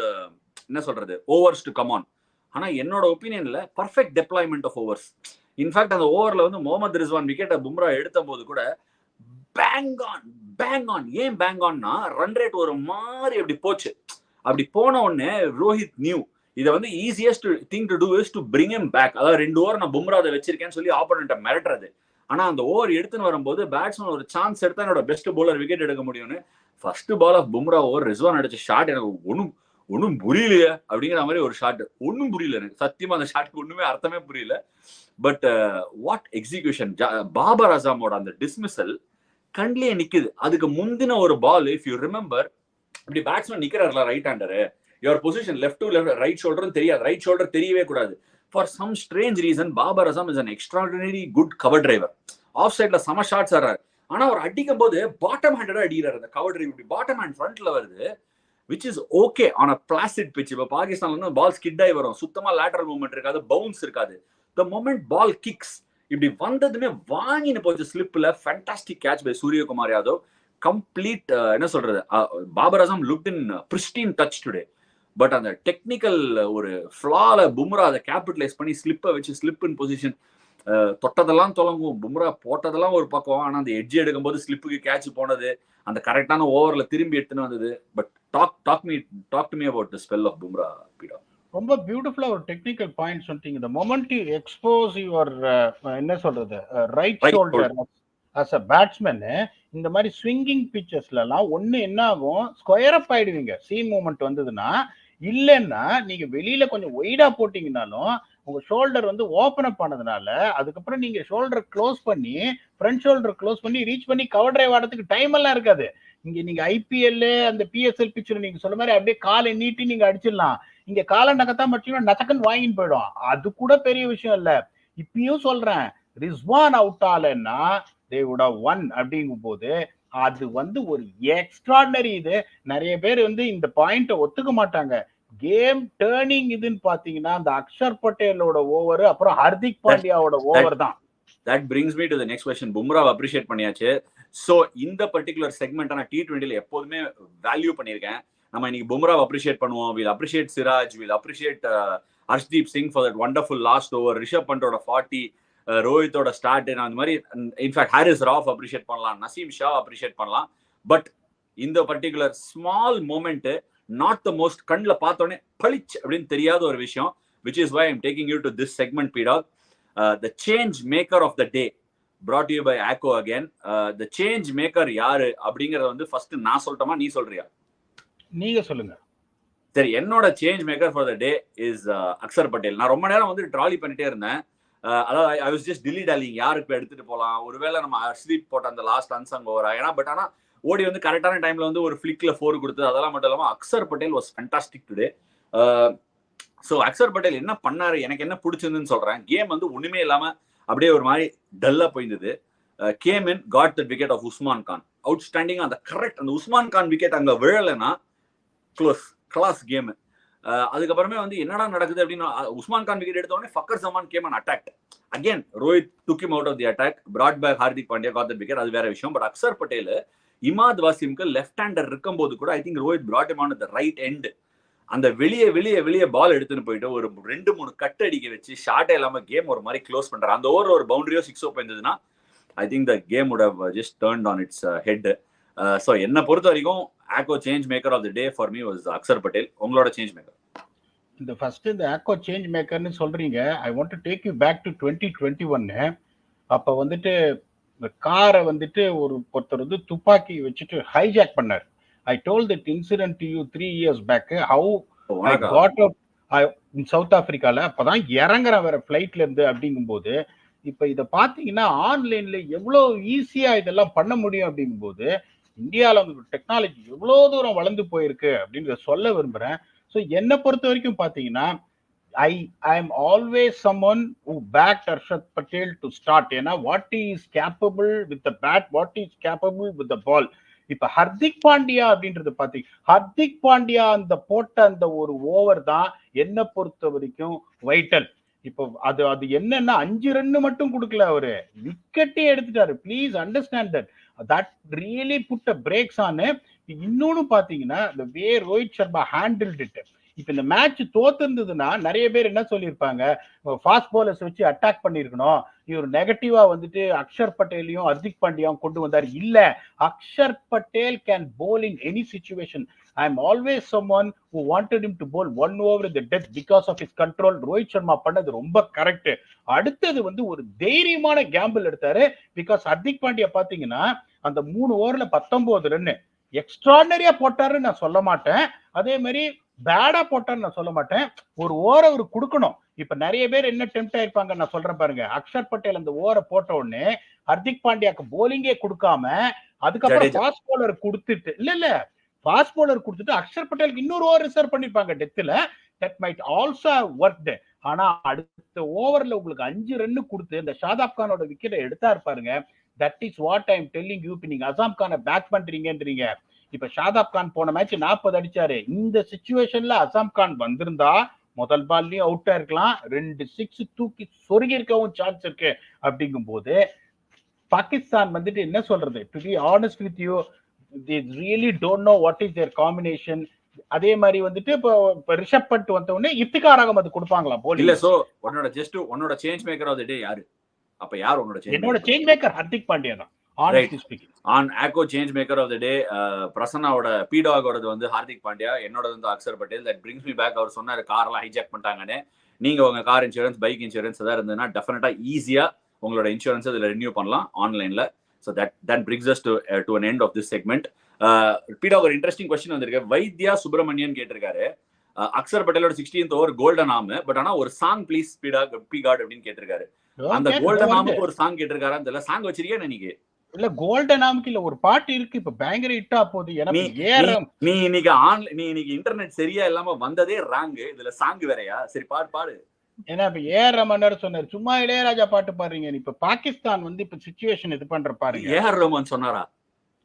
என்ன சொல்றது, ஓவர்ஸ் டு கம் ஆன். ஆனா என்னோட ஒப்பீனியன்ல perfect deployment of overs. In fact அந்த ஓவர்ல வந்து முகமது ரிஸ்வான் விக்கெட்டை பும்ரா எடுத்த போது கூட பேங் ஆன். ஏன் பேங் ஆன்னா, ரன் ரேட் ஒரு மாதிரி அப்படி போச்சு. அப்படி போன உடனே ரோஹித் நியூ இதை வந்து easiest thing to do is to bring him back. அதாவது 2 ஓவர் நான் பும்ராவை வச்சிருக்கேன்னு சொல்லி ஆப்போனண்ட்டை மிரட்டுறது. ஆனா அந்த ஓவர் எடுத்துன்னு வரும்போது பேட்ஸ்மேன் ஒரு சான்ஸ் எடுத்தா என்னோட பெஸ்ட் பவுலர் விக்கெட் எடுக்க முடியும்னு first ball of Bumrah over Rizwan அடிச்ச ஷாட் எனக்கு ஒன்னும் புரியலையே அப்படிங்கிற மாதிரி ஒரு ஷாட். ஒன்னும் புரியல எனக்கு சத்தியமா, அந்த ஷாட்டுக்கு ஒண்ணுமே அர்த்தமே புரியல. But what execution. பாபர் அசாமோட அந்த டிஸ்மிசல் கண்லயே நிக்குது. அதுக்கு முந்தின ஒரு பால், இஃப் யூ ரிமெம்பர், இப்படி பேட்ஸ்மேன் நிக்கிறாருல right hander, your position left to left, right ஷோல்டரும் தெரியாது, ரைட் ஷோல்டர் தெரியவே கூடாது. For some strange reason Babar Azam is an extraordinary good cover driver. Off சைட்ல சம ஷாட்ஸ் ஆடுறாரு. ஆனா அவர் அடிக்கும் போது பாட்டம் ஹேண்டடா அடிக்கிறாரு. அந்த கவர் டிரைவ் இப்படி பாட்டம் ஹேண்ட் ஃப்ரண்ட்ல வருது, which is okay on a placid pitch. இப்ப பாகிஸ்தான்ல வந்து பால் ஸ்கிட் ஆகி வரும், சுத்தமா லேட்டரல் மூவ்மெண்ட் இருக்காது, பவுன்ஸ் இருக்காது. the moment ball kicks, இப்படி வந்ததுமே வாங்கின போச்சு ஸ்லிப்ல. Fantastic catch by Suryakumar Yadav. Complete என்ன சொல்றது, Babar Azam looked in pristine touch today. But அந்த டெக்னிக்கல் ஒரு ஃபிளால பும்ரா அதை கேபிட்டலைஸ் பண்ணி ஸ்லிப்பை வச்சு, ஸ்லிப் இன் பொசிஷன், தொட்டதெல்லாம் தொலங்கும், பும்ரா போட்டதெல்லாம் ஒரு பக்கம். ஆனா அந்த எட்ஜ் எடுக்கும் போது ஸ்லிப்புக்கு கேட்ச் போனது, அந்த கரெக்டான ஓவர்ல திரும்பி எடுத்துன்னு வந்தது. But talk to me about the spell of Bumrah பீடா. ரொம்ப பியூட்டிஃபுல்லா ஒரு டெக்னிக்கல் பாயிண்ட் சொல்லிட்டீங்க. the moment you expose your என்ன சொல்றது right shoulder as a batsman, இந்த மாதிரி ஸ்விங்கிங் பிச்சஸ்ல எல்லாம் ஒண்ணு என்ன ஆகும், ஸ்கொயர் அப் ஆயிடுவீங்க சீம் மூமெண்ட் வந்ததுன்னா. இல்லைன்னா நீங்க வெளியில கொஞ்சம் ஒய்டா போட்டீங்கன்னாலும் உங்க ஷோல்டர் வந்து ஓப்பன் அப் ஆனதுனால அதுக்கப்புறம் நீங்க ஷோல்டர் க்ளோஸ் பண்ணி, ஃப்ரண்ட் ஷோல்டர் க்ளோஸ் பண்ணி ரீச் பண்ணி கவர் டிரைவ் ஆடுறதுக்கு டைம் எல்லாம் இருக்காது. இங்க நீங்க ஐபிஎல் அந்த பிஎஸ்எல் பிக்சர் நீங்க சொல்ற மாதிரி அப்படியே காலை நீட்டி நீங்க அடிச்சிடலாம். இங்க காலை நகத்தான் மட்டும் நச்சக்கன் வாங்கின்னு போயிடும். அது கூட பெரிய விஷயம் இல்ல. இப்பயும் சொல்றேன், ரிஸ்வான் அவுட் ஆலன்னா they would have won அப்படிங்கும் போது அது வந்து ஒரு எக்ஸ்ட்ராடினரி. இது நிறைய பேர் வந்து இந்த பாயிண்ட ஒத்துக்க மாட்டாங்க. கேம் டேர்னிங் இதுன்னு பாத்தீங்கன்னா அந்த அக்ஷர் பட்டேலோட ஓவர், அப்புறம் ஹர்திக் பாண்டியாவோட ஓவர் தான். That brings me to the next question. பும்ராவை அப்ரிஷியேட் பண்ணியாச்சு. ஸோ இந்த பர்டிகுலர் செக்மெண்ட் நான் T20ல எப்போதுமே வேல்யூ பண்ணியிருக்கேன். நம்ம இன்னைக்கு பும்ராவை அப்ரிஷியேட் பண்ணுவோம். Will appreciate Siraj, will appreciate Arshdeep Singh for that wonderful last over, Rishabh பண்டோட 40, ரோஹித்தோட ஸ்டார்ட், அந்த மாதிரி இன்ஃபேக்ட் ஹாரிஸ் ராஃப் அப்ரிஷியேட் பண்ணலாம், நசீம் ஷா அப்ரிஷியேட் பண்ணலாம். பட் இந்த particular small moment not the most, கண்ணில் பார்த்தோன்னே பளிச் அப்படின்னு தெரியாத ஒரு விஷயம், which is why I'm taking you to this segment, P-Dog. The change maker of the day brought to you by Acco again. The change maker யாரு அப்படிங்கறத வந்து first நான் சொல்லட்டுமா, நீ சொல்றியா? நீங்க சொல்லுங்க. சரி, என்னோட change maker for the day is Akshar Patel. நான் ரொம்ப நேரம் வந்து ட்ராலி பண்ணிட்டே இருந்தேன். அதாவது I was just dilly dallying, யாருக்கு எடுத்துட்டு போகலாம், ஒருவேளை நம்ம ஹர்ஷ்தீப் போட்ட அந்த லாஸ்ட் அன்சங் ஓவரா, ஏன்னா பட் ஆனா ஓடி வந்து கரெக்டான டைம்ல வந்து ஒரு ஃபிளிக்ல 4 கொடுத்தது, அதெல்லாம் மட்டும் இல்லாம Akshar Patel was fantastic today. So Akshar Patel என்ன பண்ணாரு, எனக்கு என்ன பிடிச்சிருந்துன்னு சொல்றேன். கேம் வந்து ஒண்ணுமே இல்லாம அப்படியே ஒரு மாதிரி டல்லா போயிருந்தது. Game in, got the wicket of Usman Khan, outstanding. அந்த கரெக்ட் அந்த உஸ்மான் கான் விக்கெட் அங்க விழலைன்னா கிளாஸ் கேம். அதுக்கப்புறமே வந்து என்னடா நடக்குது அப்படின்னு உஸ்மான் கான் விக்கெட் எடுத்த உடனே Fakhar Zaman came and attack again. Rohit took him out of the attack, brought back Hardik Pandya, got that wicket, அது வேற விஷயம். பட் அக்ஷர் பட்டேல் இமாத் வாசிம்க்கு லெஃப்ட் ஹேண்டர் இருக்கும் போது கூட I think Rohit brought him on at the right end. அந்த வெளியே பால் எடுத்துன்னு போயிட்டு ஒரு 2-3 கட் அடிக்க வச்சு ஷார்ட்டே இல்லாம கேம் ஒரு மாதிரி க்ளோஸ் பண்றாரு. அந்த ஓவர் ஒரு பவுண்டரியோ 6 போயிருந்ததுன்னா I think the game would have just turned on its head. So என்னை பொறுத்த வரைக்கும் Acko change maker of the day for me was Axar Patel. உங்களோட சேஞ்ச் மேக்கர்? இந்த ஃபர்ஸ்ட் இந்த ஆக்கோ சேஞ்ச் மேக்கர்னு சொல்றீங்க. I want to take you back to 2021. அப்ப வந்துட்டு இந்த காரை வந்துட்டு ஒருத்தர் வந்து துப்பாக்கி வச்சுட்டு ஹைஜாக் பண்ணார். I told that incident to you 3 years back. How I got up in South Africa. அப்பதான் இறங்குறேன் வேற ஃபிளைட்ல இருந்து அப்படிங்கும்போது, இப்ப இதை பாத்தீங்கன்னா ஆன்லைன்ல எவ்வளவு ஈஸியா இதெல்லாம் பண்ண முடியும் அப்படிங்கும்போது, இந்தியாவில் வந்து டெக்னாலஜி எவ்வளவு தூரம் வளர்ந்து போயிருக்கு அப்படின்றத சொல்ல விரும்புறேன். ஸோ என்னை பொறுத்த வரைக்கும் பாத்தீங்கன்னா I am always someone who backed Harshad Patel to start. ஏன்னா what he is capable with the bat, what he is capable with the ball. இப்ப ஹர்திக் பாண்டியா அப்படின்றது பாத்தீங்க, ஹர்திக் பாண்டியா அந்த போட்ட அந்த ஒரு ஓவர் தான் என்ன பொறுத்த வரைக்கும் வைட்டல். இப்போ அது என்னன்னா 5 ரன் மட்டும் கொடுக்கல, அவரு விக்கெட்டே எடுத்துட்டாரு. Please understand that really put a brakes on. இன்னொன்னு பாத்தீங்கன்னா the way Rohit Sharma handled it. இப்ப இந்த மேட்ச் தோத்துருந்ததுன்னா நிறைய பேர் என்ன சொல்லியிருப்பாங்க, ஃபாஸ்ட் பாலர்ஸ் வச்சு அட்டாக் பண்ணிருக்கணும், இவர் நெகட்டிவா வந்துட்டு அக்ஷர் பட்டேலையும் ஹர்திக் பாண்டியாவும் கொண்டு வந்தார். இல்ல, Akshar Patel can bowl in any situation. I am always someone who wanted him to bowl 1 over in the death because of his control. Rohit Sharma பண்ணது ரொம்ப கரெக்ட். அடுத்தது வந்து ஒரு தைரியமான கேம்பிள் எடுத்தாரு. பிகாஸ் ஹர்திக் பாண்டியா பாத்தீங்கன்னா அந்த 3 ஓவர்ல 19 ரன் எக்ஸ்ட்ராடனரியா போட்டாருன்னு நான் சொல்ல மாட்டேன். அதே மாதிரி பேடா போட்டான்னு நான் சொல்ல மாட்டேன், ஒரு ஓவர் அவர் கொடுக்கணும். இப்ப நிறைய பேர் என்ன டெம்ப்ட் ஆயிருப்பாங்க நான் சொல்றேன் பாருங்க. அக்ஷர் பட்டேல் அந்த ஓவரை போட்ட உடனே ஹர்திக் பாண்டியாக்கு போலிங்கே கொடுக்காம அதுக்கப்புறம் ஃபாஸ்ட் பவுலர் கொடுத்துட்டு இல்ல ஃபாஸ்ட் பவுலர் கொடுத்துட்டு அக்ஷர் பட்டேலுக்கு இன்னொரு ஓவர் ரிசர்வ் பண்ணிருப்பாங்க டெத்ல. That might also worked. ஆனா அடுத்த ஓவர்ல உங்களுக்கு 5 ரன் கொடுத்து இந்த ஷாதாப் கானோட விக்கெட்டை எடுத்தா இருப்பாருங்க. That is what I am telling you. நீங்க அசாம் கானை பேக் பண்றீங்கன்றீங்க. இப்ப ஷாதாப் கான் போன மேட்ச் 40 அடிச்சாரு. இந்த சிச்சுவேஷன்ல அசாம் கான் வந்திருந்தா முதல் பால்லயும் அவுட்டா இருக்கலாம், 2 6 தூக்கி சொருகி இருக்கவும் சான்ஸ் இருக்கு. அப்படிங்கும் போது பாகிஸ்தான் வந்துட்டு என்ன சொல்றது, to be honest with you, they really don't know what is their combination. அதே மாதிரி வந்துட்டு இப்போ ரிஷப் பண்ட் வந்த உடனே இஃப்திகார் அகமது கொடுப்பாங்களா போலி இல்ல. சோ உன்னோட சேஞ்ச் மேக்கர் ஆஃப் தி டே யாரு? அப்ப யார் உன்னோட சேஞ்ச்? என்னோட சேஞ்ச் மேக்கர் ஹர்திக் பாண்டியா தான். Acko change maker of the day பிரசன்னாவோட பீடாகோடது வந்து ஹார்திக் பாண்டியா, என்னோட வந்து Axar Patel. That brings me back. அவர் சொன்னாரு கார்லாம் ஹைஜாக் பண்ணிட்டாங்கன்னு. நீங்க உங்க கார் இன்சூரன்ஸ், பைக் இன்சூரன்ஸ் ஏதாவது இருந்ததுன்னா டெஃபினட்டா ஈஸியா உங்களோட இன்சூரன்ஸ் இதுல ரெனியூ பண்ணலாம் ஆன்லைன்ல. So that brings us to an end of this segment. பீடா ஒரு இன்ட்ரெஸ்டிங் கொஸ்டின் வந்திருக்கு. வைத்யா சுப்பிரமணியன் கேட்டிருக்காரு, அக்ஷர் பட்டேலோட 16th ஓவர் கோல்டன் ஆம், பட் ஆனா ஒரு சாங் ப்ளீஸ் பீகாட் அப்படின்னு கேட்டிருக்காரு. அந்த கோல்டன் ஆமுக்கு ஒரு சாங் கேட்டிருக்காரு. அந்த சாங் வச்சிருக்கேன் இன்னைக்கு. இல்ல கோல்டன் ஆமுக்கு இல்ல ஒரு பாட்டு இருக்கு, இப்ப பயங்கர ஹிட்டா போகுது. நீ இன்னைக்கு இன்டர்நெட் சரியா இல்லாம வந்ததே ராங். இதுல சாங் வேறயா? சரி பாடு. ஏன்னா இப்ப ஏஆர் ரஹ்மான் சொன்னாரு சும்மா இளையராஜா பாட்டு பாடுறீங்க. இப்ப பாகிஸ்தான் வந்து இப்ப சிச்சுவேஷன் இது பண்ற பாருங்க. ஏஆர் ரஹ்மான் சொன்னாரா?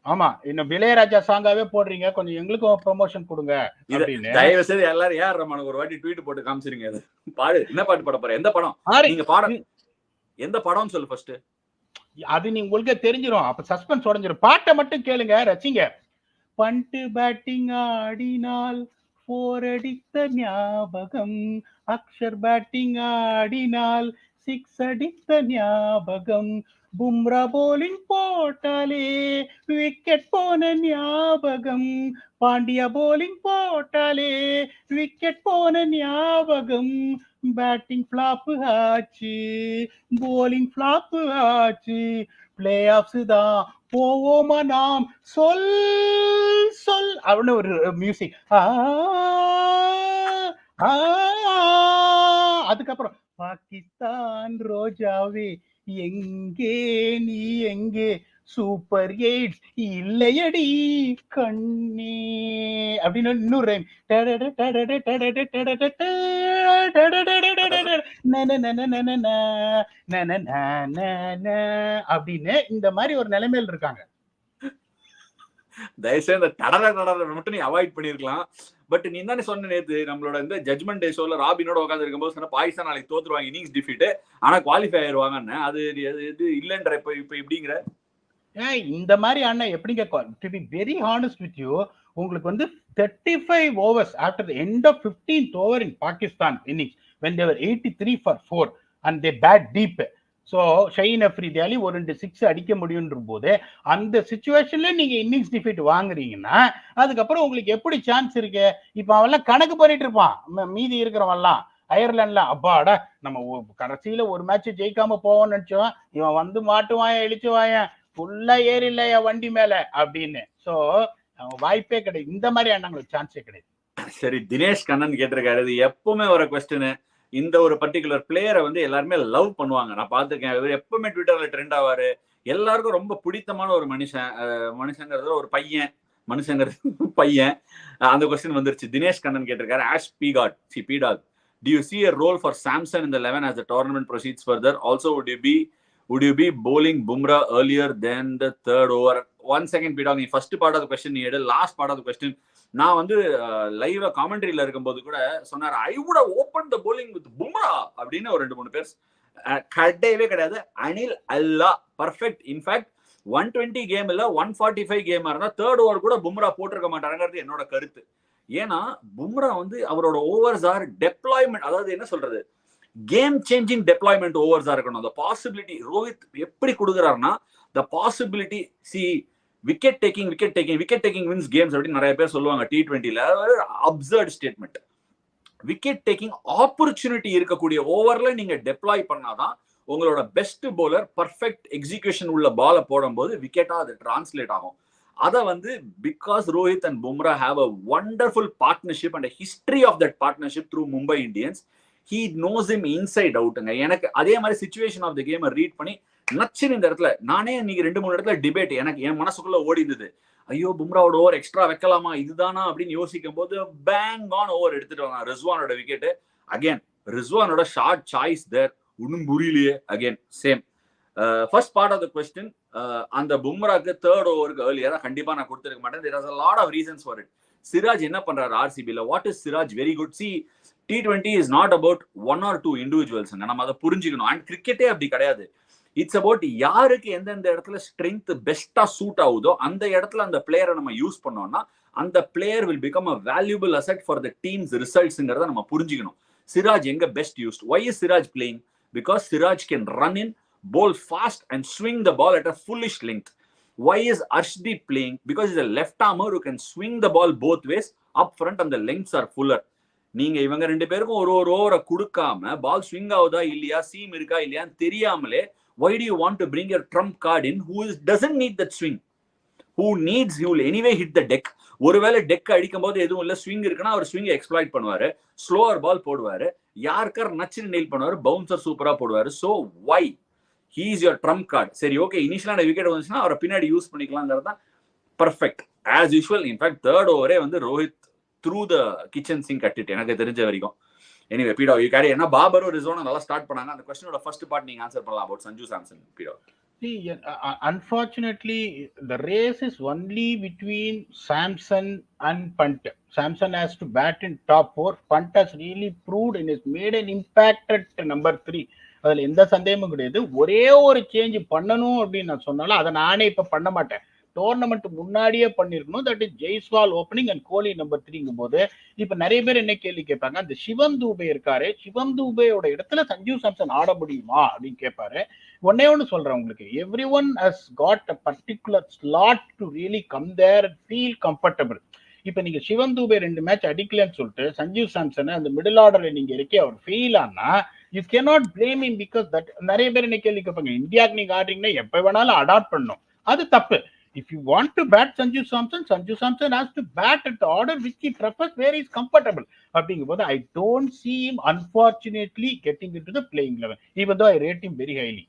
ஆமா, இன்னும் இளையராஜா சாங்காவே போடுறீங்க, கொஞ்சம் எங்களுக்கும் ப்ரமோஷன் கொடுங்க அப்படின்னு. தயவு செய்து எல்லாரும் ஏஆர் ரஹ்மானுக்கு ஒரு வாட்டி ட்வீட் போட்டு காமிச்சிருங்க. அது பாடு. என்ன பாட்டு பாட போற? எந்த படம்? நீங்க பாட எந்த படம்னு சொல்லு ஃபர்ஸ்ட். அது நீங்க உங்களுக்கே தெரிஞ்சிரும். அப்ப சஸ்பென்ஸ் உடைஞ்சிரும். பாட்டை மட்டும் கேளுங்க, ரசிங்க. பண்டு பேட்டிங் ஆடினால் 4 அடித்த ஞாபகம், அக்ஷர் பேட்டிங் ஆடினால் 6 அடித்த ஞாபகம், பும்ரா போலிங் போட்டாலே விக்கெட் போன ஞாபகம், பாண்டியா போலிங் போட்டாலே விக்கெட் போன ஞாபகம், பேட்டிங் ஃபிளாப் ஆச்சு, போலிங் ஃபிளாப் ஆச்சு, பிளே ஆஃப்ஸ் தான் போவோமா நாம், சொல் சொல் அப்படின்னு ஒரு மியூசிக். அதுக்கப்புறம் பாகிஸ்தான் ரோஜாவே எங்கே நீ எங்கே, சூப்பர் 8 இல்லையடி கண்ணே அப்படின்னு இன்னொரு ரைம். அப்படின்னு இந்த மாதிரி ஒரு நிலைமையில் இருக்காங்க. தயவுசெய்து இந்த தடரை மட்டும் நீ அவாய்ட் பண்ணிருக்கலாம். பட் நீ தானே சொன்ன நேத்து நம்மளோட இந்த ஜட்மெண்ட் டே ஷோல ராபினோட உட்காந்து இருக்கும்போது சொன்ன பாகிஸ்தான் நாளைக்கு தோத்துருவாங்க, இன்னிங்ஸ் டிஃபீட், ஆனா குவாலிஃபை ஆயிருவாங்கன்னு. அது இது இல்லன்ற இப்ப இப்படிங்கிற இந்த மாதிரி அண்ணா எப்படிங்க? To be very honest with you, உங்களுக்கு வந்து 35 overs after the end of 15th over in Pakistan innings when they were 83 for 4 and they bat deep. So Shaheen அஃப்ரிதியாலி ஒரு 2 6 அடிக்க முடியுன்ற போது அந்த சிச்சுவேஷன்ல நீங்க இன்னிங்ஸ் டிஃபீட் வாங்குறீங்கன்னா அதுக்கப்புறம் உங்களுக்கு எப்படி சான்ஸ் இருக்கு? இப்ப அவெல்லாம் கணக்கு பண்ணிட்டு இருப்பான், மீதி இருக்கிறவன்லாம் அயர்லாண்ட்ல. அப்பாடா நம்ம கடைசியில ஒரு மேட்ச் ஜெயிக்காம போவோம்னு நினைச்சோம், இவன் வந்து மாட்டுவான் இழிச்சுவாயன் ஃபுல்லா ஏறி இல்லையா வண்டி மேல அப்படின்னு. ஸோ வாய்ப்பே கிடையாது, இந்த மாதிரி எண்ணங்களுக்கு சான்ஸே கிடையாது. சரி, தினேஷ் கண்ணன் கேட்டிருக்காரு, இது எப்பவுமே வர கொஸ்டின். இந்த ஒரு பர்டிகுலர் பிளேயரை வந்து எல்லாருமே லவ் பண்ணுவாங்க, நான் பார்த்துருக்கேன். இவர் எப்பவுமே ட்விட்டர்ல ட்ரெண்ட் ஆவாரு, எல்லாருக்கும் ரொம்ப பிடித்தமான ஒரு மனுஷங்கிறது ஒரு பையன், மனுஷங்கிறது பையன். அந்த கொஸ்டின் வந்துருச்சு. தினேஷ் கண்ணன் கேட்டிருக்காரு, ash பீகாட் do you see a role for Samson in the 11 as the tournament proceeds further? Also, would you be bowling Bumrah earlier than the 3rd over? 1 second, Pidog, நீ first part of the question நீ எடு, last part of the question நான் வந்து லைவா காமெண்ட்ரியில இருக்கும்போது கூட சொன்னாரு, I would have open the bowling with Bumrah அப்படின்னு ஒரு 2-3 பேர். கிடையவே கிடையாது. அனில் அல்லா பர்ஃபெக்ட். இன்ஃபேக்ட் 120 கேம் இல்ல 145 கேமா இருந்தா 3rd ஓவர் கூட பும்ரா போட்டிருக்க மாட்டாருங்கிறது என்னோட கருத்து. ஏன்னா பும்ரா வந்து அவரோட ஓவர்ஸ் ஆர் டெப்ளாய்மெண்ட், அதாவது என்ன சொல்றது, கேம் சேஞ்சிங் டெப்ளாய்மெண்ட் ஓவர்ஸா இருக்கணும். அந்த பாசிபிலிட்டி ரோஹித் எப்படி கொடுக்குறாருன்னா, the possibility see wicket taking wins games அப்படின்னு நிறைய பேர் சொல்லுவாங்க T20ல. Absurd statement. Wicket taking opportunity இருக்கக்கூடிய ஓவர்ல நீங்க டெப்ளாய் பண்ணாதான் உங்களோட பெஸ்ட் பவுலர் பர்ஃபெக்ட் எக்ஸிகியூஷன் உள்ள பாலை போடும்போது விக்கெட்டா அது டிரான்ஸ்லேட் ஆகும். அதை வந்து because Rohit and Bumrah have a wonderful partnership and history of that partnership through Mumbai Indians, he knows him inside outங்க. எனக்கு அதே மாதிரி சிச்சுவேஷன் ஆஃப் த கேமை ரீட் பண்ணி நச்சுன்னு இந்த இடத்துல நானே இன்னைக்கு 2-3 இடத்துல டிபேட் எனக்கு என் மனசுக்குள்ள ஓடி இருந்தது. ஐயோ பும்ராவோட ஓவர் எக்ஸ்ட்ரா வைக்கலாமா இதுதானா அப்படின்னு யோசிக்கும் போது பேங் ஆன் ஓவர் எடுத்துட்டு வந்தான் ரிஸ்வானோட விக்கெட். அகைன் ரிஸ்வானோட ஷார்ட் சாய்ஸ் தேர், ஒன்னும் புரியலையே. Again same first part of the question, அந்த பும்ராக்கு தேர்ட் ஓவருக்கு ஏர்லியரா கண்டிப்பா நான் கொடுத்துருக்க மாட்டேன். There are a lot of reasons for it. Siraj என்ன பண்றாரு ஆர்சிபில? What is Siraj very good? See T20 is not about 1 or 2 individuals. நம்ம அதை புரிஞ்சுக்கணும். அண்ட் கிரிக்கெட்டே அப்படி கிடையாது. இட்ஸ் அபவுட் யாருக்கு எந்தெந்த இடத்துல ஸ்ட்ரென்த் பெஸ்டா சூட் ஆகுதோ அந்த இடத்துல அந்த பிளேயரை நம்ம யூஸ் பண்ணோம்னா அந்த player will become a valuable asset for the team's ரிசல்ட்ஸ்ங்கிறத நம்ம புரிஞ்சுக்கணும். சிராஜ் எங்க best used? why is Siraj playing? because Siraj can run in, bowl fast and swing the ball at a foolish length. why is Arshdeep playing? because he's a left armer who can swing the ball both ways up front and the lengths are fuller. நீங்க இவங்க ரெண்டு பேருக்கும் ஒரு ஓவரை கொடுக்காம பால் swing ஆகுதா இல்லையா, seam இருக்கா இல்லையான்னு தெரியாமலே why do you want to bring your trump card in who doesn't need that swing, who needs, he will anyway hit the deck. ஒருவேளை டெக் அடிக்கும் போது எதுவும் இல்ல ஸ்விங் இருக்குன்னா அவர் ஸ்விங் எக்ஸ்ப்ளாய்ட் பண்ணுவாரு, ஸ்லோவர் பால் போடுவாரு, யார்கர் நச்சுன்னு நெயில் பண்ணுவாரு, பவுன்சர் சூப்பரா போடுவாரு. so why he is your trump card? சரி ஓகே இனிஷியலான விக்கெட் வந்துச்சுன்னா அவரை பின்னாடி யூஸ் பண்ணிக்கலாங்கிறது தான் perfect as usual. In fact third ஓவரே வந்து Rohit threw the kitchen sink கட்டிட்டு எனக்கு தெரிஞ்ச வரைக்கும். Anyway PDog you carry. ஏன்னா பாபரும் ரிஸ்வானும் நல்லா ஸ்டார்ட் பண்ணாங்க. அந்த கொஸ்டினோட ஃபர்ஸ்ட் பார்ட் நீங்க ஆன்சர் பண்ணலாம் about Sanju Samson. PDog See, unfortunately, the race is only between Samson and Pant. Samson has to bat in top 4. Pant has really proved and has made an impact at number 3. அதில் எந்த சந்தேகமும் கிடையாது. ஒரே ஒரு change பண்ணணும் அப்படின்னு நான் சொன்னாலும் அதை நானே இப்போ பண்ண மாட்டேன். டோர்னமெண்ட் முன்னாடியே பண்ணிருக்கணும். That is Jaiswal opening and Kohli number 3ங்கும் போது இப்ப நிறைய பேர் என்ன கேள்வி கேட்பாங்க, அந்த சிவம் தூபே இருக்காரு, சிவம் தூபேயோட இடத்துல சஞ்சு சாம்சன் ஆட முடியுமா அப்படின்னு கேட்பாரு. ஒன்னே ஒன்று சொல்றேன் உங்களுக்கு, every one has got a particular slot to really come there and feel comfortable. இப்ப நீங்க சிவம் தூபே 2 மேட்ச் அடிக்கலன்னு சொல்லிட்டு சஞ்சீவ் சாம்சனை அந்த மிடில் ஆர்டர்ல நீங்க இருக்கே அவர் ஃபெயில் ஆனா you cannot blame him because that. நிறைய பேர் என்ன கேள்வி கேட்பாங்க, இந்தியாவுக்கு நீங்க ஆடுறீங்கன்னா எப்ப வேணாலும் அடாப்ட் பண்ணணும், அது தப்பு. If you want to bat Sanju Samson has to bat at the order which he prefers, where he is comfortable. அப்படிங்கும்போது I don't see him unfortunately getting into the playing level, even though I rate him very highly.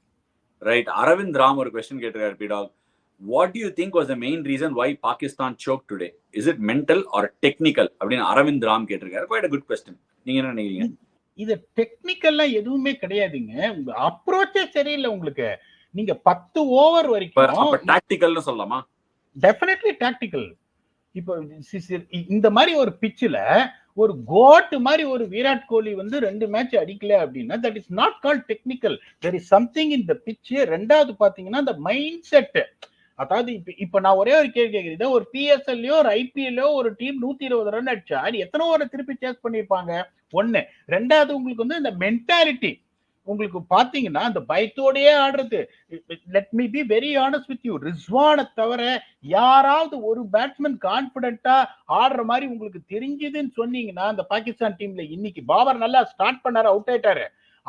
Right. Aravind Ram ஒரு question கேட்டிருக்காரு P-Dog. What do you think was the main reason why Pakistan choked today? Is it mental or technical? அப்படின்னு அரவிந்த் ராம் கேட்டிருக்காரு. Quite a good question. நீங்க என்ன நினைக்கிறீங்க? இது டெக்னிக்கல்லாம் எதுவுமே கிடையாதுங்க. உங்க அப்ரோச்சே சரியில்லை. உங்களுக்கு நீங்க 10 ஓவர் வரைக்கும் டாக்டிக்கல்னு சொல்லலாமா? Definitely tactical. இப்போ இந்த மாதிரி ஒரு பிச்சில் ஒரு கோட் மாதிரி ஒரு விராட் கோலி வந்து 2 மேட்ச் அடிக்கல அப்படின்னா that is not called technical. There is something in the pitch. ரெண்டாவது பாத்தீங்கன்னா அந்த மைண்ட் செட். அதாவது இப்ப நான் ஒரே ஒரு கேள்வி கேட்கிறேன், ஒரு பிஎஸ்எல்லையோ ஒரு ஐபிஎல்லோ ஒரு டீம் 120 ரன் அடிச்சா எத்தனை ஓவர் திருப்பி சேஸ் பண்ணிருப்பாங்க? 1. ரெண்டாவது உங்களுக்கு வந்து இந்த மென்டாலிட்டி உங்களுக்கு பாத்தீங்கன்னா அந்த பயத்தோடயே ஆடுறது. Let me be very honest with you, ரிஸ்வானை தவிர யாராவது ஒரு பேட்ஸ்மேன் கான்பிடென்ட்டா ஆடுற மாதிரி உங்களுக்கு தெரிஞ்சதுன்னு சொன்னீங்கன்னா அந்த பாகிஸ்தான் டீம்ல இன்னைக்கு பாபர் நல்லா ஸ்டார்ட் பண்ணாரு, அவுட் ஆயிட்டாரு.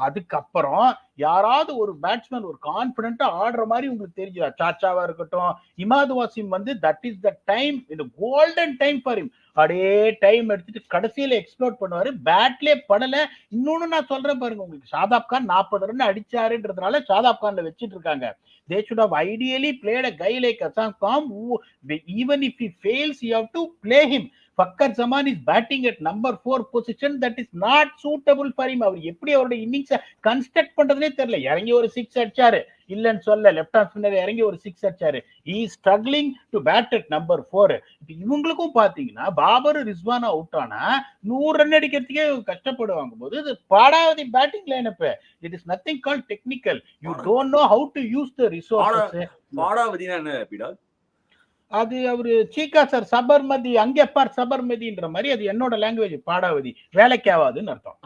அதுக்கப்புறம் யாராவது ஒரு பேட்ஸ்மேன் ஒரு கான்பிடென்ட்டா ஆடுற மாதிரி உங்களுக்கு தெரிஞ்சதா? சாச்சாவா இருக்கட்டும், இமாது வாசிம் வந்து தட் இஸ் த டைம், இந்த கோல்டன் டைம் ஃபார் ஹிம். அப்படியே டைம் எடுத்துட்டு கடைசியில எக்ஸ்ப்ளோர் பண்ணுவாரு. பேட்லே படல. இன்னொன்னு நான் சொல்றேன் பாருங்க, உங்களுக்கு ஷாதாப் கான் 40 ரன் அடிச்சாருன்றதுனால ஷாதாப் கான்ல வச்சிட்டு இருக்காங்க. They should have ideally played a guy like Azam Khan who, even if he fails, you have to play him. Fakhar Zaman is batting at number 4 position. That is not suitable for him. அவர் எப்படி அவருடைய இன்னிங்ஸை construct பண்றதுனே தெரியல. இறங்கி ஒரு 6 அடிச்சாரு, இல்லன்னு சொல்ல, left hand spinner இறங்கி ஒரு 6 அடிச்சாரு. he is struggling to bat at number 4. இப்ப இவங்களுக்கும் பாத்தீங்கன்னா பாபர் ரிஸ்வானா அவுட் ஆனா 100 ரன் அடிக்கிறதுக்கே கஷ்டப்படுவாங்க போது இது பாடாவதி batting lineup. it is nothing called technical. you don't know how to use the resources. பாடாவதினா என்ன பீடா? அது அவரு சீக்கா சார் சபர்மதி அங்கே பார் சபர்மதின்ற மாதிரி, அது என்னோட லாங்குவேஜ். பாடாவதி வேலைக்கு ஆகாதுன்னு அர்த்தம்.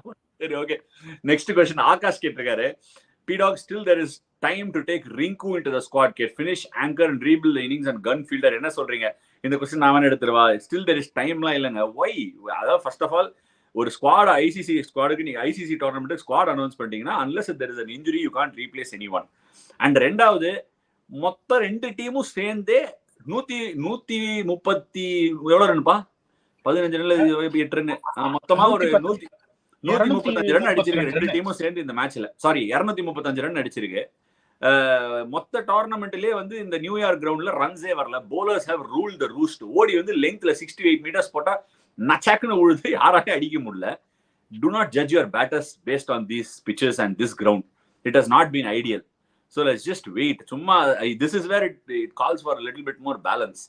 சரி ஓகே. நெக்ஸ்ட் क्वेश्चन ஆகாஷ் கேட்டிருக்காரு. P-Dog, still there is time to take Rinku into the squad, get finish anchor and rebuild the innings and gun fielder. என்ன சொல்றீங்க? இந்த क्वेश्चन நான் எடுத்துறவா? still there is timeலாம் இல்லங்க. why? அதாவது first of all ஒரு squad ICC ஸ்குவாடுக்கு நீங்க ICC tournament squad announce பண்ணிட்டீங்கன்னா unless there is an injury you can't replace anyone. and ரெண்டாவது மொத்த 2 டீமும் சேர்ந்தே 130 எவ்வளவு ரன்ப்பா? 15 ரன்ல 8 ரன் மொத்தமா ஒரு 135 ரன் அடிச்சிருக்கு ரெண்டு டீமும் சேர்ந்து இந்த மேட்ச்ல. சாரி 235 ரன் அடிச்சிருக்கு. மொத்த டோர்னமெண்ட்லயே வந்து இந்த நியூயார்க் கிரவுண்ட்ல ரன்ஸே வரல. bowlers have ruled the roost. ஓடி வந்து லெங்க்ல 68 மீட்டர்ஸ் போட்டா நச்சாக்குன்னு உழுது, யாராலையும் அடிக்க முடியல. Do not judge your batters based on these pitches and this ground. It has not been ideal. So let's just wait. சும்மா this is where it calls for a little bit more balance.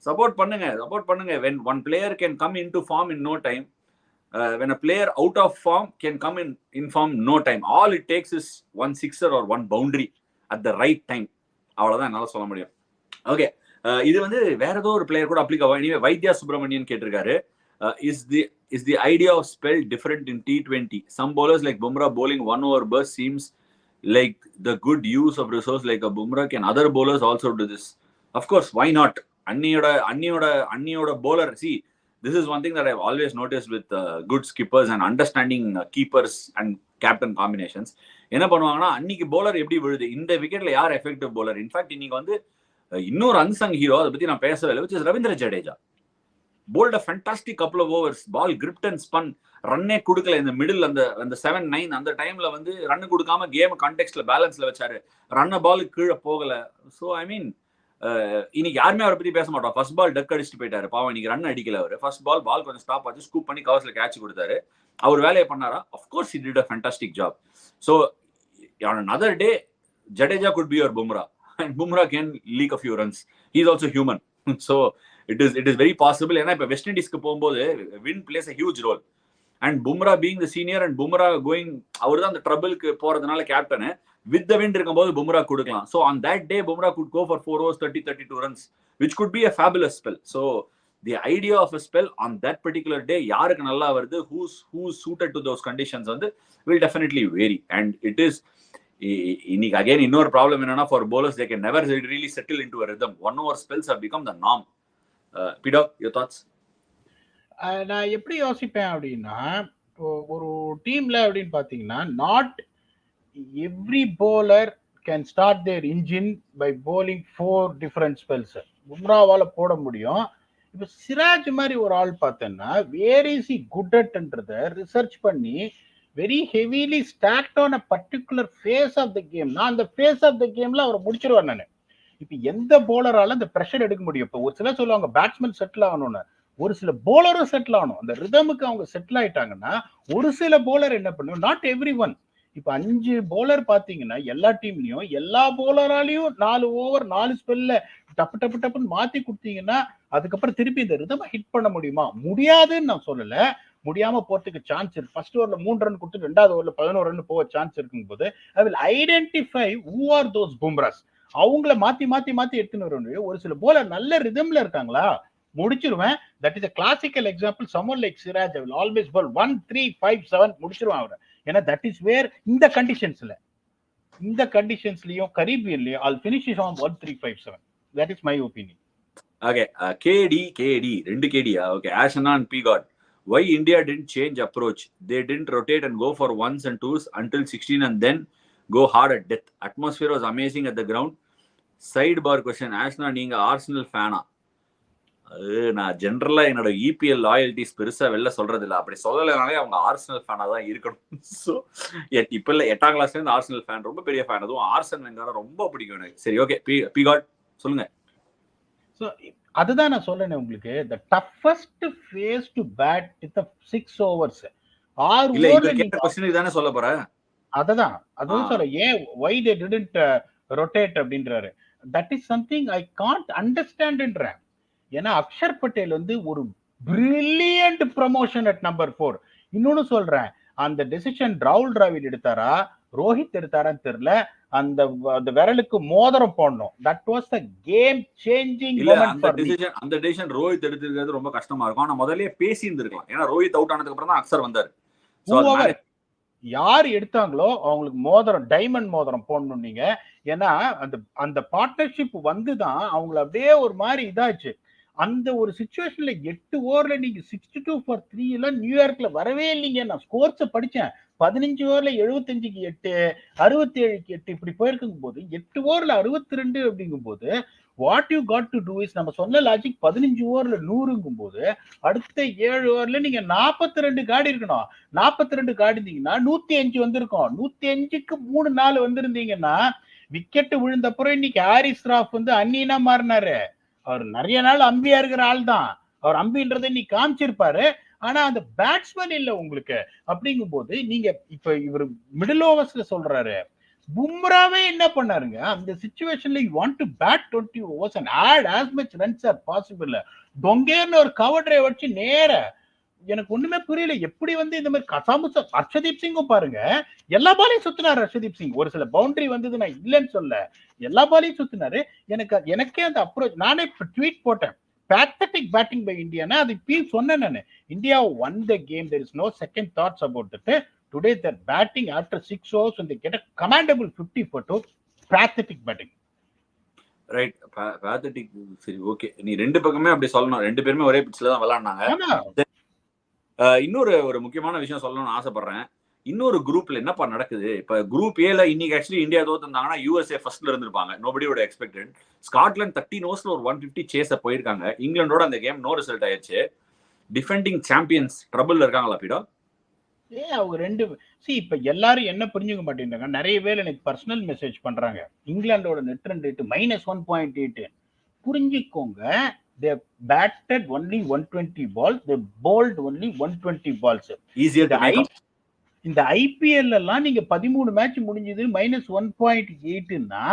Support பண்ணுங்க. When one player can come into form in no time, when a player out of form can come in form no time, all it takes is one sixer or one boundary at the right time. அவ்வளவுதான் என்னால சொல்ல முடியும். Okay, இது வந்து வேற ஏதோ ஒரு player கூட அப்ளிக் ஆகும். இனிமே வைத்யா சுப்ரமணியன் கேட்டிருக்காரு, is the idea of spell different in T20? Some bowlers like Bumrah bowling 1 over burst seems like the good use of resource like a Bumrah. Can other bowlers also do this? Of course, why not? அன்னியோட bowler, see, this is one thing that I've always noticed with good skippers and understanding keepers and captain combinations. என்ன பண்ணுவாங்கன்னா, அன்னைக்கு bowler எப்படி விழுது, இந்த விக்கெட்ல யார் effective bowler. In fact இன்னைக்கு வந்து இன்னொரு அன்சங் ஹீரோ, அதை பத்தி நான் பேசவே இல்லை, which is Ravindra Jadeja. bowled a fantastic couple of overs, ball gripped and spun, ரன்னே கொடுக்கல இந்த மிடில், அந்த 7-9 அந்த டைம்ல வந்து ரன் கொடுக்காம கேம் கான்டெக்ட்ல பேலன்ஸ்ல வச்சாரு. ரன்ன பால் கீழே போகல. ஸோ ஐ மீன் இன்னைக்கு யாருமே அவரை பத்தி பேச மாட்டோம். ஃபர்ஸ்ட் பால் டக் அடிச்சுட்டு போயிட்டாரு பாவம், இன்னைக்கு ரன் அடிக்கல அவரு. ஃபர்ஸ்ட் பால் கொஞ்சம் ஸ்டாப் ஆச்சு, ஸ்கூப் பண்ணி கவர்ஸ்ல கேட்ச் கொடுத்தாரு. அவர் வேலையை பண்ணாரா? Of course he did a fantastic job. So on another day Jadeja could be your Bumrah and Bumrah can leak a few runs. He is also human. So it is very possible. ஏன்னா இப்ப west இண்டீஸ்க்கு போகும்போது win place a huge role, and Bumrah being the senior and Bumrah going, அவர் தான் அந்த ட்ரபிளுக்கு போறதுனால captain, with the wind இருக்கும்போது Bumrah கொடுக்கலாம். So on that day Bumrah could go for 4 overs 32 runs, which could be a fabulous spell. So the idea of a spell on that particular day, யாருக்கு நல்லா வருது, who's suited to those conditions வந்து will definitely vary. And it is இன்னைக்கு again இன்னொரு problem என்னன்னா, for bowlers they can never really settle into a rhythm. 1 over spells have become the norm. Peter, your thoughts? நான் எப்படி யோசிப்பேன் அப்படின்னா, ஒரு டீம்ல அப்படின்னு பாத்தீங்கன்னா, not every bowler can start their engine by bowling 4 different spells. பும்ராவால போட முடியும். இப்ப சிராஜ் மாதிரி ஒரு ஆள் பார்த்தேன்னா, வேர் இஸ் ஹி குட் அட்ன்றத ரிசர்ச் பண்ணி very heavily stacked on a particular phase of the game. நான் அந்த ஃபேஸ் ஆஃப் த கேம்ல அவரை முடிச்சிருவேன் நான். இப்ப எந்த போலரால அந்த பிரஷர் எடுக்க முடியும்? இப்ப ஒரு சிலர் சொல்லுவாங்க பேட்ஸ்மேன் செட்டில் ஆகணும்னு, ஒரு சில போலரும் செட்டில் ஆகணும். அந்த ரிதமுக்கு அவங்க செட்டில் ஆயிட்டாங்கன்னா, ஒரு சில போலர் என்ன பண்ணும், நாட் எவ்ரி ஒன். இப்ப 5 போலர் பாத்தீங்கன்னா எல்லா டீம்லயும் எல்லா போலராலையும் 4 ஓவர் 4 ஸ்பெல்ல டப்புன்னு மாத்தி கொடுத்தீங்கன்னா, அதுக்கப்புறம் திருப்பி இந்த ரிதமை ஹிட் பண்ண முடியுமா? முடியாதுன்னு நான் சொல்லல. முடியாம போறதுக்கு சான்ஸ் இருக்கு. ஃபர்ஸ்ட் ஓவர்ல 3 ரன் கொடுத்து 2வது ஓவர்ல 11 ரன் போக சான்ஸ் இருக்கும் போது, I will identify who are those Bumrahs. அவங்கள மாத்தி எடுத்துன்னு வரணும். ஒரு சில போலர் நல்ல ரிதம்ல இருக்காங்களா, முடிச்சிருவேன். That is a classical example. Someone like Siraj, I will always bowl 1 3 5 7 முடிச்சிருவான் அவரை. ஏன்னா that is where இந்த கண்டிஷன்ஸ்லயும் கரீபியன்லயும் I'll finish it on 1 3 5 7. That is my opinion. Okay, KD 2 KD. Okay, Ashana and P-God. Why India didn't change approach? They didn't rotate and go for 1s and 2s until 16 and then go hard at death. Atmosphere was amazing at the ground. Sidebar question, Ashna, நீங்க Arsenal ஃபேனா? நான் ஜென்ரலா என்னோட EPL லாயல்டிஸ் பெருசா வெளில சொல்றது இல்லை. அப்படி சொல்லலைனாலே அவங்க ஆர்சனல் ஃபேனா தான் இருக்கணும். ஸோ இப்ப இல்ல 8ஆம் கிளாஸ்ல இருந்து ஆர்சனல் ஃபேன், ரொம்ப பெரிய ஃபேன். அதுவும் ஆர்சன் வெங்கரை ரொம்ப பிடிக்கும் எனக்கு. சரி, ஓகே, P-God சொல்லுங்க. ஸோ அதுதான் நான் சொல்றேன் உங்களுக்கு, the toughest phase to bat with the 6 overs. 6 இல்ல, இது கேட்ட क्वेश्चन தானே சொல்ல போறேன். அதுதான் சொல்றேன். ஏன் why they didn't rotate அப்படின்றாரு. that is something I can't understandன்றேன். ஏன்னா அக்ஷர் பட்டேல் வந்து ஒரு பிரில்லியன்ட் ப்ரமோஷன் அட் நம்பர் 4. இன்னொன்னு சொல்றேன், அந்த டெசிஷன் ராகுல் டிராவிட் எடுத்தாரா ரோஹித் எடுத்தாரான்னு தெரியல, அந்த விரலுக்கு மோதிரம் போடணும். That was the game changing moment for me. அந்த டெசிஷன் ரோஹித் எடுத்துக்கிறது ரொம்ப கஷ்டமா இருக்கும். ஆனா முதல்லயே பேசி இருந்திருக்கலாம். ஏன்னா ரோஹித் அவுட் ஆனதுக்கு அப்புறம் தான் அக்ஷர் வந்தாரு. யார் எடுத்தாங்களோ அவங்களுக்கு மோதிரம், டைமண்ட் மோதிரம் போடணும் நீங்க. ஏன்னா அந்த பார்ட்னர்ஷிப் வந்துதான் அவங்களை அப்படியே ஒரு மாதிரி இதாச்சு. அந்த ஒரு சிச்சுவேஷன்ல 8 ஓவர்ல நீங்க 62 for 3 எல்லாம் நியூயார்க்ல வரவே இல்லைங்க. நான் ஸ்கோர்ஸை படிச்சேன். 15 ஓவர்ல 75க்கு 8, 67க்கு 8 இப்படி போயிருக்கும் போது 8 ஓவர்ல 62 அப்படிங்கும் போது what you got to do is, நம்ம சொன்ன லாஜிக் 15 ஓவர்ல 100ங்கும் போது அடுத்த 7 ஓவர்ல நீங்க 42 காடி இருக்கணும். 42 காடி இருந்தீங்கன்னா 105 வந்திருக்கும். 105க்கு 3-4 வந்திருந்தீங்கன்னா விக்கெட் விழுந்தப்புறம் இன்னைக்கு ஹாரிஸ் ராஃப் வந்து அன்னினா மாறினாரு. அவர் நிறைய நாள் அம்பியா இருக்கிற ஆள் தான். அவர் அம்பின்றதை இன்னைக்கு காமிச்சிருப்பாரு. ஆனா அந்த பேட்ஸ்மேன் இல்ல உங்களுக்கு. அப்படிங்கும் போது நீங்க இப்ப இவர் மிடில் ஓவர்ஸ்ல சொல்றாரு, பும்ராவே என்ன பண்ணாருங்க அந்த சிச்சுவேஷன்ல, you want to bat 20 overs and add as much runs as possible. டொங்கேர்னு ஒரு கவர் டிரைவ் வச்சு நேர, எனக்கு ஒண்ணுமே புரியல எப்படி வந்து இந்த மாதிரி கசாமுசா. ஹர்ஷதீப் சிங்கும் பாருங்க எல்லா பாலையும் சுத்தினாரு. ஹர்ஷதீப் சிங் ஒரு சில பவுண்டரி வந்தது நான் இல்லைன்னு சொல்ல, எல்லா பாலையும் சுத்தினாரு. எனக்கே அந்த அப்ரோச், நானே ட்வீட் போட்டேன், பேத்தட்டிக் பேட்டிங் பை இந்தியானா அது இப்பயும் சொன்னேன் நான். India won the game, there is no second thoughts about it. Today they're batting after 6 overs and they get a commendable 50 for 2. Pathetic batting. Right, pathetic. சரி, okay, நீ ரெண்டு பக்கமே அப்படி சொல்லணும். ரெண்டு பேருமே ஒரே பிட்ச்ல தான் விளையாடுனாங்க. இன்னொரு ஒரு முக்கியமான விஷயம் சொல்லணும்னு ஆசைப்படுறேன். இன்னொரு குரூப்ல என்னப்பா நடக்குது இப்ப குரூப் ஏல, இன்னைக்கு ஆக்சுவலி இந்தியா தோத்துருந்தாங்கன்னா யூஎஸ்ஏ ஃபர்ஸ்ட்ல இருந்திருப்பாங்க. நோபடியோட எக்ஸ்பெக்டட். ஸ்காட்லாந்து 13 ஓவர்ஸ்ல ஒரு 150 சேஸ போயிருக்காங்க. இங்கிலாண்டோட அந்த கேம் நோ ரிசல்ட் ஆயிடுச்சு. டிஃபெண்டிங் சாம்பியன்ஸ் ட்ரபிள்ல இருக்காங்களா பீடா? அவங்க ரெண்டு இப்ப எல்லாரும் என்ன புரிஞ்சுக்க மாட்டேங்கிறாங்க. நிறைய பேர் எனக்கு பர்சனல் மெசேஜ் பண்றாங்க, இங்கிலாண்டோட நெட் ரன் ரேட் -1.8. புரிஞ்சுக்கோங்க, they batted only 120 balls, they bowled only 120 balls. Easier to make up. இந்த ஐபிஎல் எல்லாம் நீங்க 13 மேட்ச் முடிஞ்சது -1.8ன்னா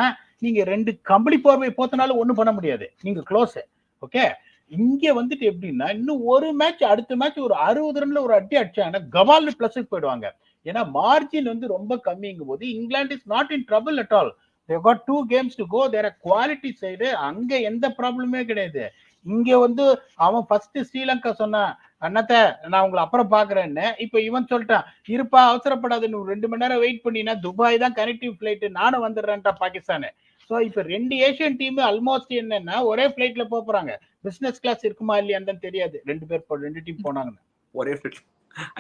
நீங்க 2 கம்பளி போர்வை போத்தனாலும் ஒண்ணும் பண்ண முடியாது, நீங்க க்ளோஸ். ஓகே, இங்க வந்துட்டு எப்படின்னா இன்னும் ஒரு மேட்ச், அடுத்த மேட்ச் ஒரு 60 ரன்ல ஒரு அடி அடிச்சாங்கன்னா கவால்னு பிளஸ் போயிடுவாங்க. ஏன்னா மார்ஜின் வந்து ரொம்ப கம்மிங்கும் போது England is not in trouble at all. they got 2 games to go, there quality side, அங்க எந்த ப்ராப்ளமே கிடையாது. இங்க வந்து அவன் ஃபர்ஸ்ட் ஸ்ரீலங்கா சொன்னான், அண்ணாத்த நான் உங்களை அப்புறம் பாக்குறேன்னு. இப்ப இவன் சொல்லிட்டான், இருப்பா அவசரப்படாதுன்னு, 2 மணி நேரம் வெயிட் பண்ணினா துபாய் தான் கனெக்டிவ் பிளைட், நானும் வந்துடுறேன்டா பாகிஸ்தானு. ஸோ இப்ப 2 ஏஷியன் டீம் ஆல்மோஸ்ட் என்னன்னா ஒரே பிளைட்ல போறாங்க. பிசினஸ் கிளாஸ் இருக்குமா இல்லையான்னு தெரியாது. 2 டீம் போனாங்க ஒரே பிளைட்.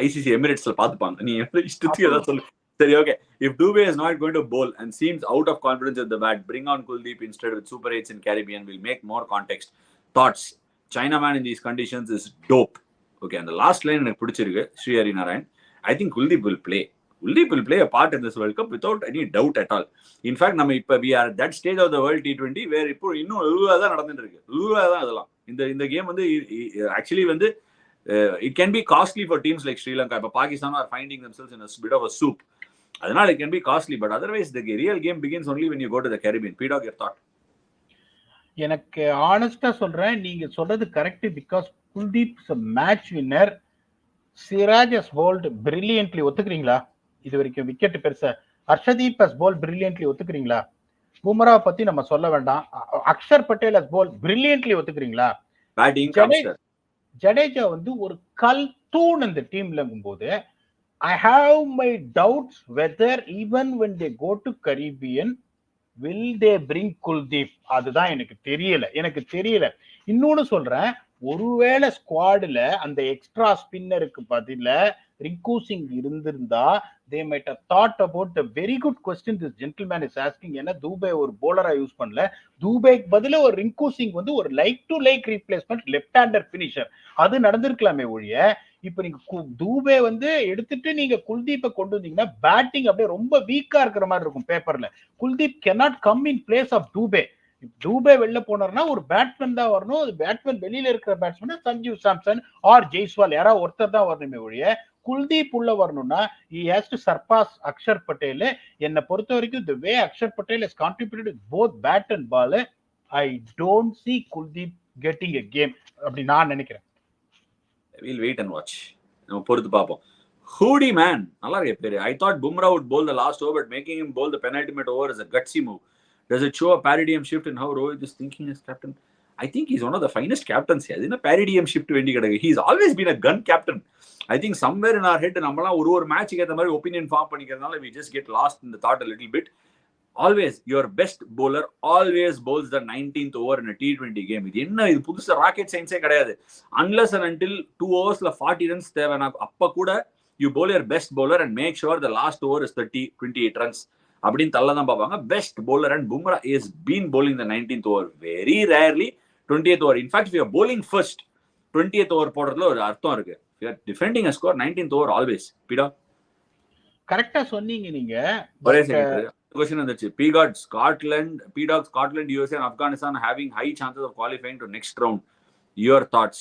ஐசிசி எமிரேட்ஸ்ல பாத்துப்பாங்க. நீ இஷ்டத்துக்கு ஏதாவது சொல்லு. சரி, okay. If Dubey is not going to bowl and seems out of confidence at the bat, bring on Kuldeep instead with Super 8s in Caribbean. Will make more context. Thoughts? Chinaman in these conditions is dope. Okay, and the last line எனக்கு பிடிச்சிருக்கு, Sri Harinarayan. I think Kuldeep will play. Kuldeep will play a part in this World Cup without any doubt at all. In fact, நம்ம இப்ப we are at that stage of the World T20 where இப்போ இன்னும் லூவா தான் நடந்துட்டு இருக்கு. லூவா தான் அதெல்லாம். இந்த கேம் வந்து actually வந்து it can be costly for teams like Sri Lanka. இப்ப Pakistan are finding themselves in a bit of a soup. அதனால it can be costly, but otherwise the real game begins only when you go to the Caribbean. P-Dog, your thought? எனக்கு ஆனஸ்டா சொல்றேன், நீங்க சொல்றது correct. Because Kuldeep is a match winner. Siraj has bowled brilliantly. ஒத்துக்கிறீங்களா? இது வரைக்கும் wicket பெருசா. Harshdeep has bowled brilliantly. ஒத்துக்கிறீங்களா? பும்ரா பத்தி நம்ம சொல்ல வேண்டாம். Axar Patel has bowled brilliantly. ஒத்துக்கிறீங்களா? ஜடேஜா வந்து ஒரு கல் தூண் அந்த டீம்லங்கும் போது I have my doubts whether even when they go to Caribbean will they bring Kuldeep. அதுதான் எனக்கு தெரியல. இன்னொன்னு சொல்றேன், ஒருவேளை ஸ்குவாட்ல அந்த எக்ஸ்ட்ரா ஸ்பின்னருக்கு பதில ரிங்கு சிங் இருந்திருந்தா they might have thought about the very good question this gentleman is asking. ஏன்னா தூபே ஒரு போலரா யூஸ் பண்ணல, தூபேக்கு பதில ஒரு ரிங்கு சிங் வந்து ஒரு like to like replacement left hander finisher, அது நடந்திருக்கலாமே ஒழிய இப்ப நீங்க தூபே வந்து எடுத்துட்டு நீங்க குல்தீப்பை கொண்டு வந்தீங்கன்னா பேட்டிங் அப்படியே ரொம்ப வீக்கா இருக்கிற மாதிரி இருக்கும் பேப்பர்ல. Kuldeep cannot come in place of Dube. Dube வெளில போனார்னா ஒரு பேட்ஸ்மேன் தான் வரணும். அது பேட்ஸ்மேன் வெளியில இருக்கிற பேட்ஸ்மேன் சஞ்சு சாம்சன் ஆர் ஜெய்ஸ்வால் யாராவது ஒருத்தர் தான் வரணுமே ஒழிய குல்தீப் உள்ள வரணும்னா he has to surpass Axar Patel. என்னை பொறுத்த வரைக்கும் the way Axar Patel has contributed with both bat and ball, I don't see Kuldeep getting a game அப்படி நான் நினைக்கிறேன். We'll wait and watch. நம்ம பொறுத்து பார்ப்போம். Hoodie man, நல்லா இருக்கு பேரு. I thought Bumrah would bowl the last over, but making him bowl the penultimate over is a gutsy move. Does it show a paradigm shift in how Rohit is thinking as captain? I think he's one of the finest captains here. There's a paradigm shift வேண்டி கிடக்கு. He's always been a gun captain. I think somewhere in our head நம்மலாம் ஒரு மேட்ச்க்கு ஏத்த மாதிரி opinion form பண்ணிக்கிறதுனால we just get lost in the thought a little bit. Always your best bowler always bowls the 19th over in a T20 game. இது என்ன, இது புதுசா ராக்கெட் சயின்ஸே கிடையாது. Unless and until 2 overs 40 runs தேவைனா அப்ப கூட you bowl your best bowler and make sure the last over is 28 runs. அப்படின்னு தள்ள தான் பார்ப்பாங்க. Best bowler and Bumrah is been bowling the 19th over, very rarely 20th over. In fact, if you are bowling first 20th over போடுறதுல ஒரு அர்த்தம் இருக்கு. You are defending a score 19th over always. Pida கரெக்டா சொன்னீங்க நீங்க. ஒரே second question வந்துச்சு. PDOG Scotland, USA and Afghanistan having high chances of qualifying to next round. Your thoughts?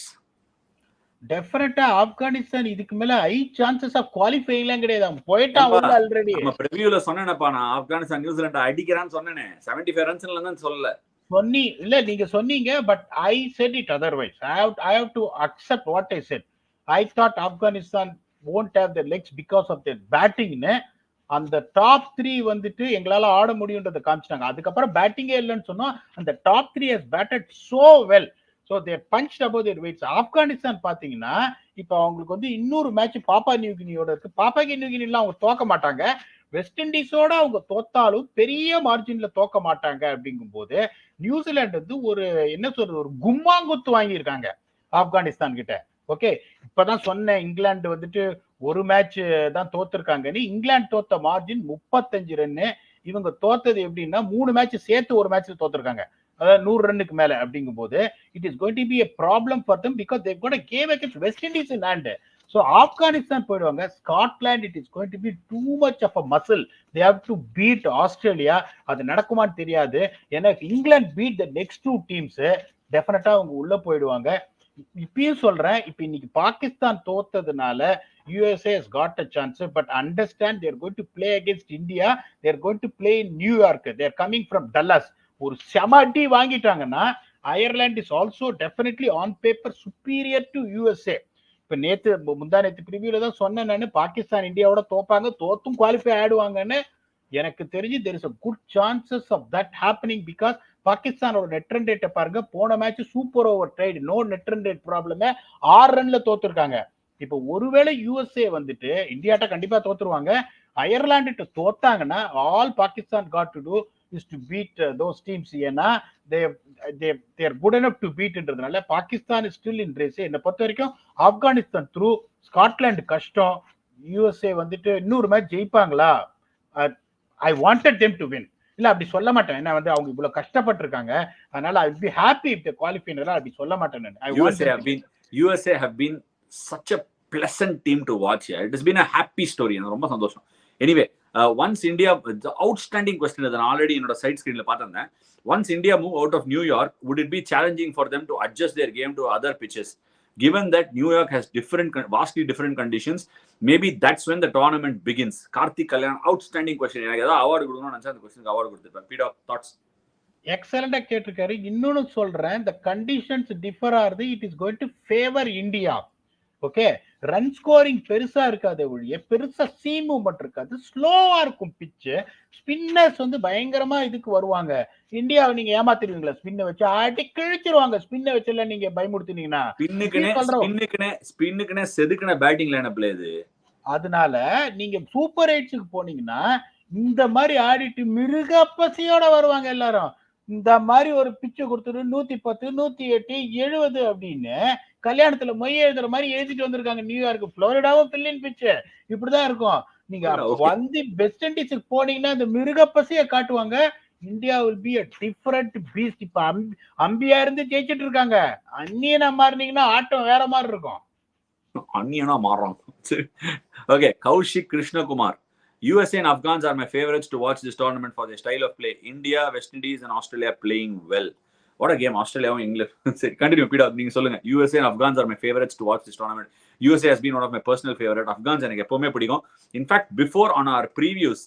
டெஃபினட்டா ஆப்கானிஸ்தான் இதுக்கு மேல ஹை சான்சஸ் ஆஃப் குவாலிஃபைங்லாம் கிடையாது. போயிட்டான் உள்ள ஆல்ரெடி. நம்ம பிரிவியூல சொன்னேனப்பா, நான் ஆப்கானிஸ்தான் நியூசிலாந்து அடிக்கிறான்னு சொன்னேனே. 75 ரன்ஸ்ல தான் சொல்லல. இல்ல நீங்க சொன்னீங்க, but I set it otherwise. I have to accept what I said. I thought Afghanistan won't have the legs because of their batting. அந்த டாப் 3 வந்துட்டு எங்களால ஆட முடியும்ன்றதை காமிச்சிட்டாங்க. அதுக்கப்புறம் பேட்டிங்கே இல்லைன்னு சொன்னோம். அந்த top 3 has batted so well. So they punched above their weights. Afghanistan பாத்தீங்கன்னா இப்ப அவங்களுக்கு வந்து இன்னொரு மேட்ச் பாப்பா நியூகினியோட இருக்கு. பாப்பா நியூகினிலாம் அவங்க தோக்க மாட்டாங்க. வெஸ்ட் இண்டீஸோட அவங்க தோத்தாலும் பெரிய மார்ஜின்ல தோக்க மாட்டாங்க. அப்படிங்கும் போது நியூசிலாந்து வந்து ஒரு என்ன சொல்றது, ஒரு கும்மாங்குத்து வாங்கியிருக்காங்க ஆப்கானிஸ்தான் கிட்ட. ஓகே, இப்பதான் சொன்னேன் இங்கிலாந்து வந்துட்டு ஒரு மேட்ச் தான் தோத்துருக்காங்கன்னு. இங்கிலாந்து தோத்த மார்ஜின் 35 ரன்னு. இவங்க தோத்தது எப்படின்னா 3 மேட்ச் சேர்த்து ஒரு மேட்ச்ல தோத்துருக்காங்க, அதாவது 100 ரன்னுக்கு மேல. அப்படிங்கும் போது it is going to be a problem for them because they've got a game against West Indies in hand. So Afghanistan போயிடுவாங்க. Scotland it is going to be too much of a muscle. They have to beat Australia. அது நடக்குமான்னு தெரியாது. ஏன்னா England beat the next 2 teams, டெஃபினட்டா அவங்க உள்ள போயிடுவாங்க. இப்பயும் சொல்றேன், இப்ப இன்னைக்கு Pakistan தோத்ததுனால USA has got a chance, but understand they are going to play against India. They are going to play in New York. They are coming from Dallas. ஒரு செமடி வாங்கிட்டாங்கன்னா Ireland is also definitely on paper superior to USA. இப்ப முந்தா நேத்து பிரிவியூல தான் சொன்னேன் நான், பாகிஸ்தான் இந்தியாவோட தோப்பாங்க, தோத்தும் குவாலிஃபை ஆயிடுவாங்கன்னு. எனக்கு தெரிஞ்சு there is a good chances of that happening because பாகிஸ்தானோட நெட் ரன் ரேட்டை பாருங்க. போன match super over tried, no net run rate problem, 6 ரன்ல தோத்துருக்காங்க. இப்ப ஒருவேளை USA வந்துட்டு இந்தியாட்ட கண்டிப்பா தோத்துருவாங்க. அயர்லாண்டு தோத்தாங்கன்னா all Pakistan got to do is to beat those teams. ஏன்னா they are good enough to beatன்றதுனால Pakistan is still in race. என்ன பொறுத்த வரைக்கும் ஆப்கானிஸ்தான் த்ரூ, ஸ்காட்லாந்து கஷ்டம். USA வந்துட்டு இன்னொரு மேட்ச் ஜெயிப்பாங்களா? I wanted them to win. இல்ல அப்படி சொல்ல மாட்டேன். ஏன்னா வந்து அவங்க இவ்வளவு கஷ்டப்பட்டு இருக்காங்க, அதனால I will be happy if they qualify. அப்படி சொல்ல மாட்டேன். USA have been such a pleasant team to watch. It has been a happy story. எனக்கு ரொம்ப சந்தோஷம். Anyway, once India, the outstanding question that I already in the side screen la paathandhen, once India move out of New York, would it be challenging for them to adjust their game to other pitches, given that New York has vastly different conditions? Maybe that's when the tournament begins. Karthik Kalyan, outstanding question. எனக்கு ஏதாவது award கொடுக்கணும்னு நினைச்சா அந்த क्वेश्चनக்கு award கொடுத்துருப்பேன். PDOG thoughts? எக்ஸலண்டா கேட்டிருக்காரு. இன்னொன்னு சொல்றேன், the conditions differ ஆகுது. it is going to favor India. Okay, run scoring பெருசா இருக்காது, ஒழிய பெருசா சீம் மூவ்மெண்ட் இருக்காது, ஸ்லோவா இருக்கும் பிட்ச். ஸ்பின்னர்ஸ் வந்து பயங்கரமா இதுக்கு வருவாங்க. இந்தியாவை நீங்க ஏமாத்திடுவீங்களா? ஸ்பின்னை வச்சு அடி கிழிச்சிருவாங்க. ஸ்பின்னை வச்சுல நீங்க பயமுடுத்தினீங்கன்னா ஸ்பின்னுக்குனே செதுக்குன பேட்டிங் லைனப்ல இது. அதனால நீங்க சூப்பர் 8க்கு போனீங்கன்னா இந்த மாதிரி ஆடிட்டு மிருக பசியோட வருவாங்க எல்லாரும். இந்த மாதிரி ஒரு பிச்சை கொடுத்துட்டு 110, 108, 70 அப்படின்னு கல்யாணத்துல மொய் எழுதுற மாதிரி எழுதிட்டு வந்திருக்காங்க. நியூயார்க், புளோரிடாவும் பில்லியன் பிச்சு இப்படிதான் இருக்கும். நீங்க வந்து வெஸ்ட் இண்டீஸுக்கு போனீங்கன்னா இந்த மிருக பசிய காட்டுவாங்க. India will be a different beast. இப்ப அம்பியா இருந்து ஜெயிச்சிட்டு இருக்காங்க. அந்நியனா மாறினீங்கன்னா ஆட்டம் வேற மாதிரி இருக்கும். அந்நியனா மாறுறோம். Okay, Kaushik Krishnakumar, USA and Afghans are my favorites to watch this tournament for their style of play. India, West Indies and Australia playing well. What a game. Australia and England. Continue, Peter. நீங்க சொல்லுங்க. USA and Afghans are my favorites to watch this tournament. USA has been one of my personal favorite. Afghans எனக்கு எப்பவுமே பிடிக்கும். In fact, before on our previews,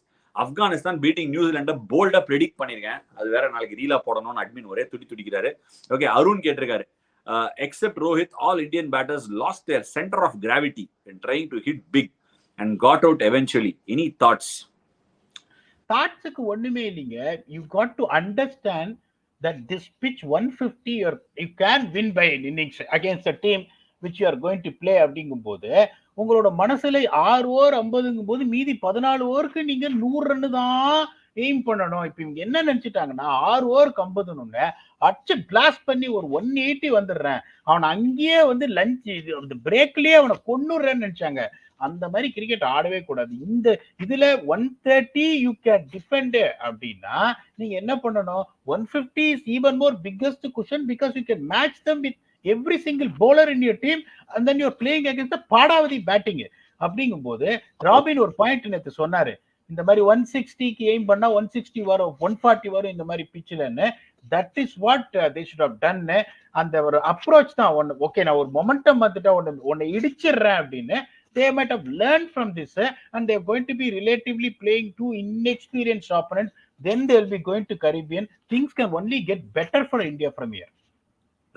Afghanistan beating New Zealand போல்டா predict பண்ணிருக்கேன். அது வேற நாளைக்கு ரீலா போடணும்னு அட்மின் ஒரே துடிக்கிறாரு. ஓகே, அருண் கேட்டிருக்காரு, except Rohit, all Indian batters lost their center of gravity when trying to hit big and got out eventually. Any thoughts? Thoughtsக்கு ஒண்ணுமே இல்லைங்க. You got to understand that this pitch 150 you can win by an innings against a team which you are going to play. அப்படிங்கும் போது உங்களோட மனசுல 6 over 50ங்கும் போது மீதி 14 ஓவருக்கு நீங்க 100 ரன் தான் எய்ம் பண்ணணும். இப்ப இவங்க என்ன நினைச்சிட்டாங்கன்னா 6 ஓவருக்கு 50ன்னு அச்சு பிளாஸ்ட் பண்ணி ஒரு 180 வந்துடுறேன், அவன் அங்கேயே வந்து லஞ்ச் பிரேக்லயே அவனை கொன்னுடுறேன்னு நினைச்சாங்க. அந்த மாதிரி கிரிக்கெட் ஆடவே கூடாது. இந்த இதுல 130 யூ கேன் டிஃபெண்ட் அப்படின்னா நீங்க என்ன பண்ணணும், 150 is even more biggest cushion because you can match them with every single bowler in your team and then you are playing against the பாடாவதி பேட்டிங். அப்படிங்கும் போது ராபின் ஒரு பாயிண்ட் நேத்து சொன்னாரு, இந்த மாதிரி 160க்கு எய்ம் பண்ணா 160 வரும், 140 வரும் இந்த மாதிரி பிச்சில்னு. That is what they should have done. அந்த ஒரு அப்ரோச் தான் ஒன்னு. ஓகே, நான் ஒரு மொமெண்டம் வந்துட்டா ஒன்னு இடிச்சிடுறேன் அப்படின்னு. They might have learned from this and they are going to be relatively playing two inexperienced opponents. Then they will be going to Caribbean. Things can only get better for India from here.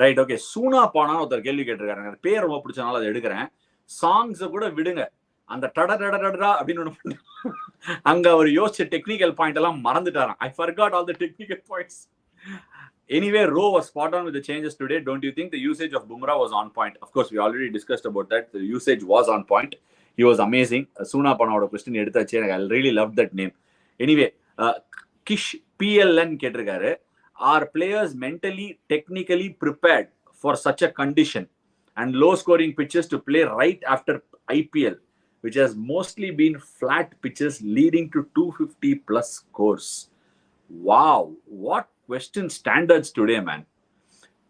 Right, okay. Soona Paana ஒருத்தர் கேள்வி கேட்டிருக்காங்க, பேர் ரொம்ப பிடிச்சனால அதை எடுக்கிறேன். சாங்ஸை கூட விடுங்க, அந்த டடடடடா அப்படின்னு ஒன்று அங்க அவர் யோசிச்ச டெக்னிக்கல் பாயிண்ட் எல்லாம் மறந்துட்டாராம். I forgot all the technical points. Anyway, Ro was spot on with the changes today. Don't you think the usage of Bumrah was on point? Of course, we already discussed about that. The usage was on point. He was amazing. Suna Panaoda question eduthache. I really loved that name. Anyway, Kish PLN கேட்டிருக்காரு, are players mentally, technically prepared for such a condition and low scoring pitches to play right after IPL, which has mostly been flat pitches leading to 250 plus scores? Wow, what question standards today, man.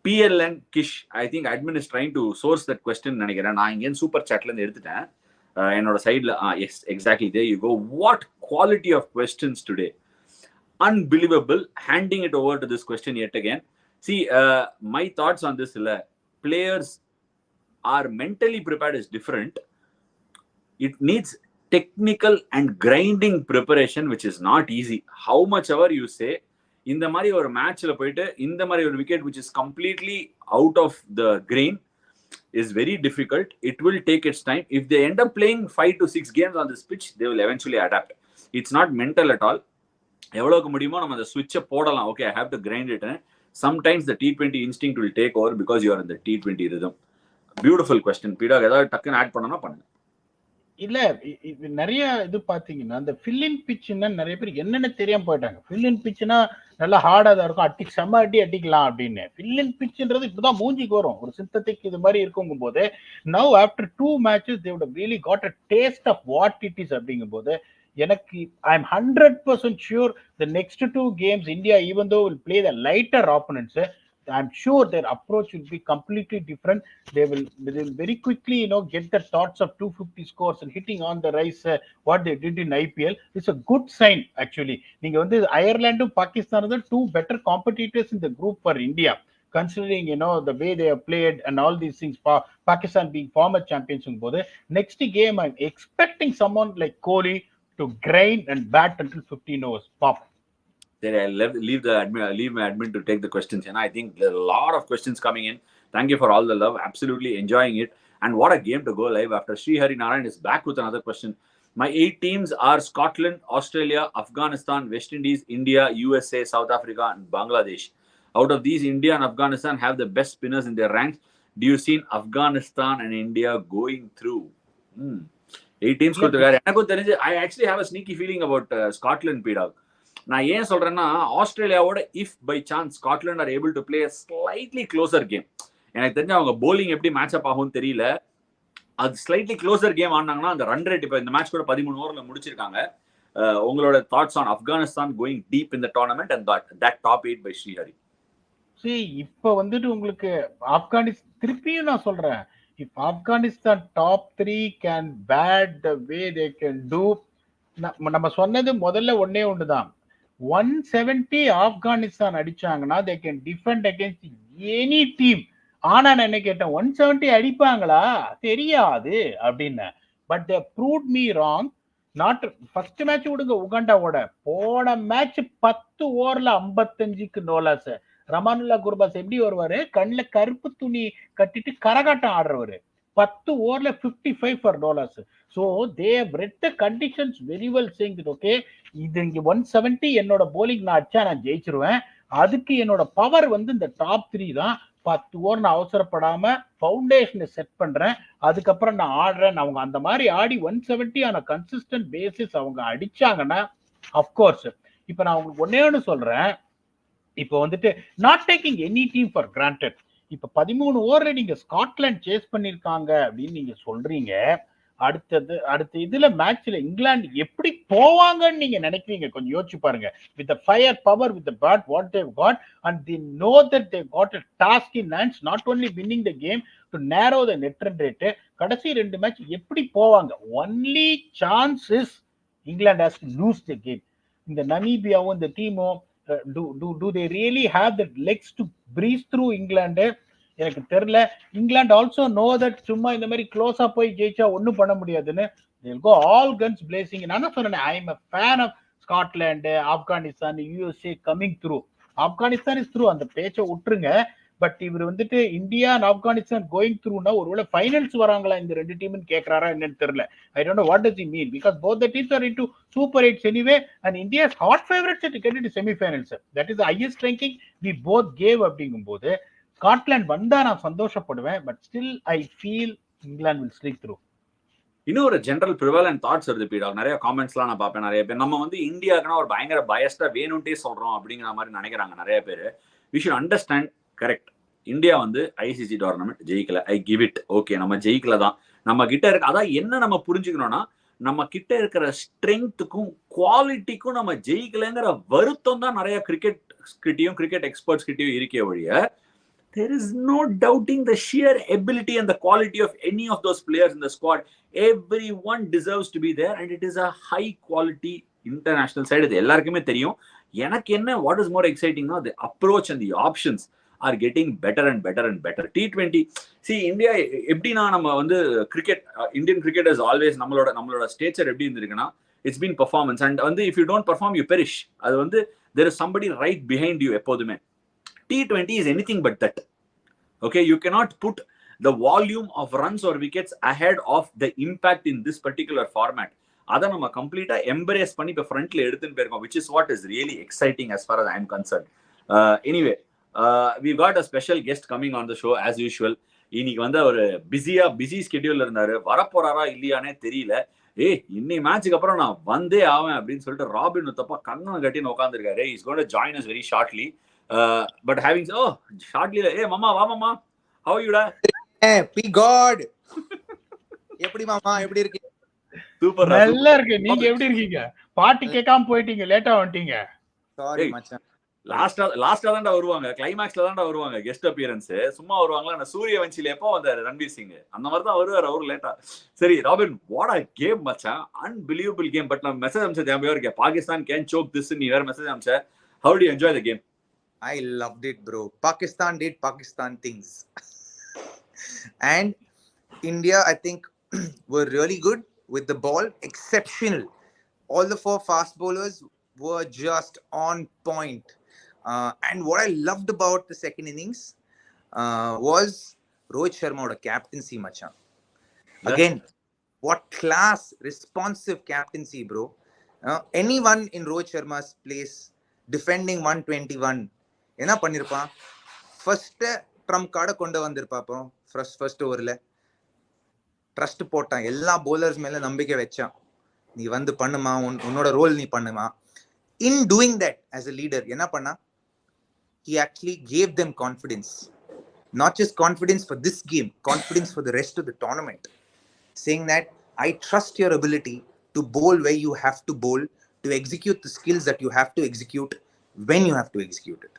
PLN Kish, I think admin is trying to source that question நினைக்கிறேன். நான் இங்கே super சாட்ல இருந்து எடுத்துட்டேன் என்னோட சைட்ல. Yes, exactly, there you go. What quality of questions today. Unbelievable. Handing it over to this question yet again. See, my thoughts on this, players are mentally prepared is different. It needs technical and grinding preparation, which is not easy. How much ever you say, இந்த மாதிரி ஒரு மேட்ச்ல போயிட்டு இந்த மாதிரி ஒரு wicket which is completely out of the green is very difficult. It will take its time. If they end up playing 5 to 6 games on this pitch, they will eventually adapt. It's not mental at all. எவ்வளவுக்கு முடியுமோ நம்ம அந்த ஸ்விட்சை போடலாம். Okay, I have to grind it. Sometimes the T20 instinct will take over because you are in the T20 rhythm. Beautiful question. பீடா, ஏதாவது டக்குன்னு add பண்ணனா பண்ணுங்க. இல்ல, நிறைய இது பாத்தீங்கன்னா இந்த ஃபில்லின் பிட்ச்னா நிறைய பேர் என்னென்ன தெரியாம போயிட்டாங்க. ஃபில்லின் பிட்ச்னா நல்லா ஹார்டா தான் இருக்கும், செம்ம அடிக்கலாம் அப்படின்னு. ஃபில்லின் பிட்ச்ன்றது இப்பதான் மூஞ்சிக்கு வரும், ஒரு சிந்தட்டிக் இது மாதிரி இருக்கும் போது. Now after 2 matches they would have really got a taste of what it is அப்படிங்கும் போது எனக்கு I am 100% sure the next 2 games India, even though will play the lighter opponents, I'm sure their approach will be completely different. They will very quickly, get the thoughts of 250 scores and hitting on the rise, what they did in IPL. It's a good sign actually. நீங்க வந்து அயர்லாண்டும் பாகிஸ்தானும் 2 better competitors in the group for India, considering the way they have played and all these things. Pakistan being former champions போது next game I'm expecting someone like Kohli to grind and bat until 15 overs. Pop. I'll leave my admin to take the questions. And I think there are a lot of questions coming in. Thank you for all the love. Absolutely enjoying it. And what a game to go live after. Srihari Narayan is back with another question. My 8 teams are Scotland, Australia, Afghanistan, West Indies, India, USA, South Africa, and Bangladesh. Out of these, India and Afghanistan have the best spinners in their ranks. Do you see Afghanistan and India going through? 8 teams. I actually have a sneaky feeling about Scotland, P-Dog. நான் ஏன் சொல்றேன்னா, ஆஸ்திரேலியாவோட if by chance Scotland are able to play slightly closer game, எனக்கு தெரிஞ்ச அவங்க polling எப்படி match அப் ஆகும்னு தெரியல, அது ஸ்லைட்லி க்ளோசர் கேம் ஆனாங்கன்னா அந்த ரன் ரேட் இப்போ இந்த மேட்ச் கூட 13 ஓவர்ல முடிச்சிருக்காங்க. உங்களோட thoughts on Afghanistan going deep in the tournament and that top 8 by Srihari. இப்போ வந்துட்டு உங்களுக்கு ஆப்கானிஸ்தான் திருப்பியும் நான் சொல்றேன், if Afghanistan top 3 can bat the way they can do, நம்ம சொன்னது முதல்ல ஒண்ணுதான், 170 Afghanistan அடிச்சாங்கன்னா they can defend against any team. ஆனா நான் என்ன கேட்டேன், 170 அடிப்பாங்களா தெரியாது அப்படின்னு. But they proved me wrong. Not first match விடுங்க, உகாண்டாவோட போன மேட்ச் 10 ஓவர்ல 55க்கு நோலாஸ். ரமானுல்லா குர்பாஸ் எப்படி வருவாரு, கண்ணுல கருப்பு துணி கட்டிட்டு கரகாட்டம் ஆடுறவரு, 10 ஓவர்ல 55 for dollars. So they have read the conditions very well, saying that okay, இது இங்க 170 என்னோட bowling நான் அடிச்சா நான் ஜெயிச்சிருவேன், அதுக்கு என்னோட பவர் வந்து இந்த டாப் 3 தான். 10 ஓவர் நான் அவசரப்படாம ஃபவுண்டேஷனை செட் பண்றேன், அதுக்கப்புறம் நான் ஆடுறேன். அவங்க அந்த மாதிரி ஆடி 170 ஆன கன்சிஸ்டன்ட் பேசிஸ் அவங்க அடிச்சாங்கன்னா அப்கோர்ஸ். இப்ப நான் உங்களுக்கு ஒன்னே ஒன்று சொல்றேன், இப்போ வந்துட்டு not taking any team for granted. இப்ப 13 ஓவர்ல நீங்க ஸ்காட்லாந்து சேஸ் பண்ணிருக்காங்க அப்படின்னு நீங்க சொல்றீங்க, அடுத்த இதுல மேட்ச்ல இங்கிலாந்து எப்படி போவாங்கன்னு நீங்க நினைக்கிறீங்க? கொஞ்சம் யோசிச்சு பாருங்க. With fire power, with bat what they've got, and the know that they got a task in hands, not only winning the game to narrow the net run rate. கடைசி 2 மேட்ச் எப்படி போவாங்க? Only chance is England has to lose the game. இந்த நமீபியாவும் இந்த டீமும் do they really have the legs to breeze through England? எனக்கு தெரியல. England also know that சும்மா இந்த மாதிரி க்ளோஸா போய் ஜெயிச்சா ஒன்றும் பண்ண முடியாதுன்னு. they'll go all guns blazing. நான் தான் சொன்னேன், I am a fan of Scotland, Afghanistan, USA coming through. Afghanistan is through, அந்த பேச்சை விட்டுருங்க. பட் இவர் வந்துட்டு இந்தியா அண்ட் ஆப்கானிஸ்தான் கோயிங் த்ரூனா ஒருவேளை ஃபைனல்ஸ் வராங்களா இந்த 2 டீம்னு கேட்கறாரா என்னன்னு தெரியல. ஐ don't know what does he mean, because both the teams are into super 8s anyway and India is hot favorites to get into semi-finals. That is the highest ranking we both gave. அப்படிங்கும்போது Scotland வந்தா நான் சந்தோஷப்படுவேன், but still I feel England will sleep through. இன்னும் ஒரு general ப்ரிவலன்ட் thoughts வருது பீடா. நிறைய காமெண்ட்ஸ்லாம் நான் பார்ப்பேன். நிறைய பேர் நம்ம வந்து இந்தியாவுக்குன்னா ஒரு பயங்கர பயஸ்டா வேணும்ட்டே சொல்றோம் அப்படிங்கிற மாதிரி நினைக்கிறாங்க நிறைய பேர். We should understand, correct, India வந்து ஐசிசி டோர்னமெண்ட் ஜெயிக்கல, ஐ கிவ் இட், ஓகே, நம்ம ஜெயிக்கல தான். நம்ம கிட்ட இருக்கு, அதான் என்ன நம்ம புரிஞ்சுக்கணும்னா, நம்ம கிட்ட இருக்கிற ஸ்ட்ரென்த்துக்கும் குவாலிட்டிக்கும் நம்ம ஜெயிக்கலைங்கிற வருத்தம் தான் நிறைய கிரிக்கெட் கிட்டயும் கிரிக்கெட் எக்ஸ்பர்ட்ஸ் கிட்டயும் இருக்கே வழிய, there is no doubting the sheer ability and the quality of any of those players in the squad. Everyone deserves to be there and it is a high quality international side. இது எல்லாருக்குமே தெரியும். எனக்கு என்ன, what is more exciting now, the approach and the options are getting better and better and better. T20, see, India எப்படின்னா நம்ம வந்து cricket, Indian cricket is always நம்மளோட stature எப்படி இருந்திருக்குன்னா, it's been performance and வந்து if you don't perform you perish. அது வந்து there is somebody right behind you எப்போதுமே. T20 is anything but that. Okay, you cannot put the volume of runs or wickets ahead of the impact in this particular format. Adha nama complete embrace panni ipo front la eduthu poirkom, which is what is really exciting as far as I am concerned. Anyway, we've got a special guest coming on the show as usual. இன்னைக்கு வந்து ஒரு busy ஸ்கெடியூல்ல இருந்தாரு. வரப்போறாரா இல்லையானே தெரியல. இன்னி மேட்சுக்கு அப்புறம் நான் வந்தே ஆவேன் அப்படின்னு சொல்லிட்டு ராபின் உத்தப்பா கண்ணம் கட்டின்னு உட்காந்துருக்காரு. Is going to join us very shortly. But having shortly, hey mama, va mama, how are you da? Hey, be god. எப்படி மாமா, எப்படி இருக்கீங்க? சூப்பர், நல்லா இருக்கு. நீங்க எப்படி இருக்கீங்க? பார்ட்டி கேட்காம போயிட்டீங்க, லேட்டா வந்துட்டீங்க. சாரி மச்சான். லாஸ்டா தான்டா வருவாங்க, கிளைமாக்ஸ்ல தான்டா வருவாங்க கெஸ்ட் அப்பியரன்ஸ். சும்மா வருவாங்களா? நான் சூரியவன்சில எப்போ வந்தாரு ரன்வீர் சிங், அந்த மாதிரி தான் வருவாரு அவரு லேட்டா. சரி ராபின், வாட் a game மச்சான், unbelievable game. பட் நான் மெசேஜ் அனுப்பிச்ச ஞாபகம் இருக்கே, பாகிஸ்தான் கேன் choke this, நீ வேற மெசேஜ் அனுப்பிச்ச. How do you enjoy the game? I loved it, bro. Pakistan did Pakistan things. And India, I think, were really good with the ball. Exceptional. All the 4 fast bowlers were just on point. And what I loved about the second innings was Rohit Sharma's captaincy, machan. Again, what class, responsive captaincy, bro. Anyone in Rohit Sharma's place defending 121, என்ன பண்ணிருப்பான்? First Trump கார்டை கொண்டு வந்திருப்பாப்போம். First ஓவர்ல trust போட்டான், எல்லா bowlers மேல நம்பிக்கை வச்சான். நீ வந்து பண்ணுமா, உன்னோட ரோல் நீ பண்ணுமா. In doing that as a leader என்ன பண்ணா, he actually gave them confidence. Not just confidence for this game, confidence for the rest of the tournament. Saying that I trust your ability to bowl where you have to bowl, to execute the skills that you have to execute when you have to execute it.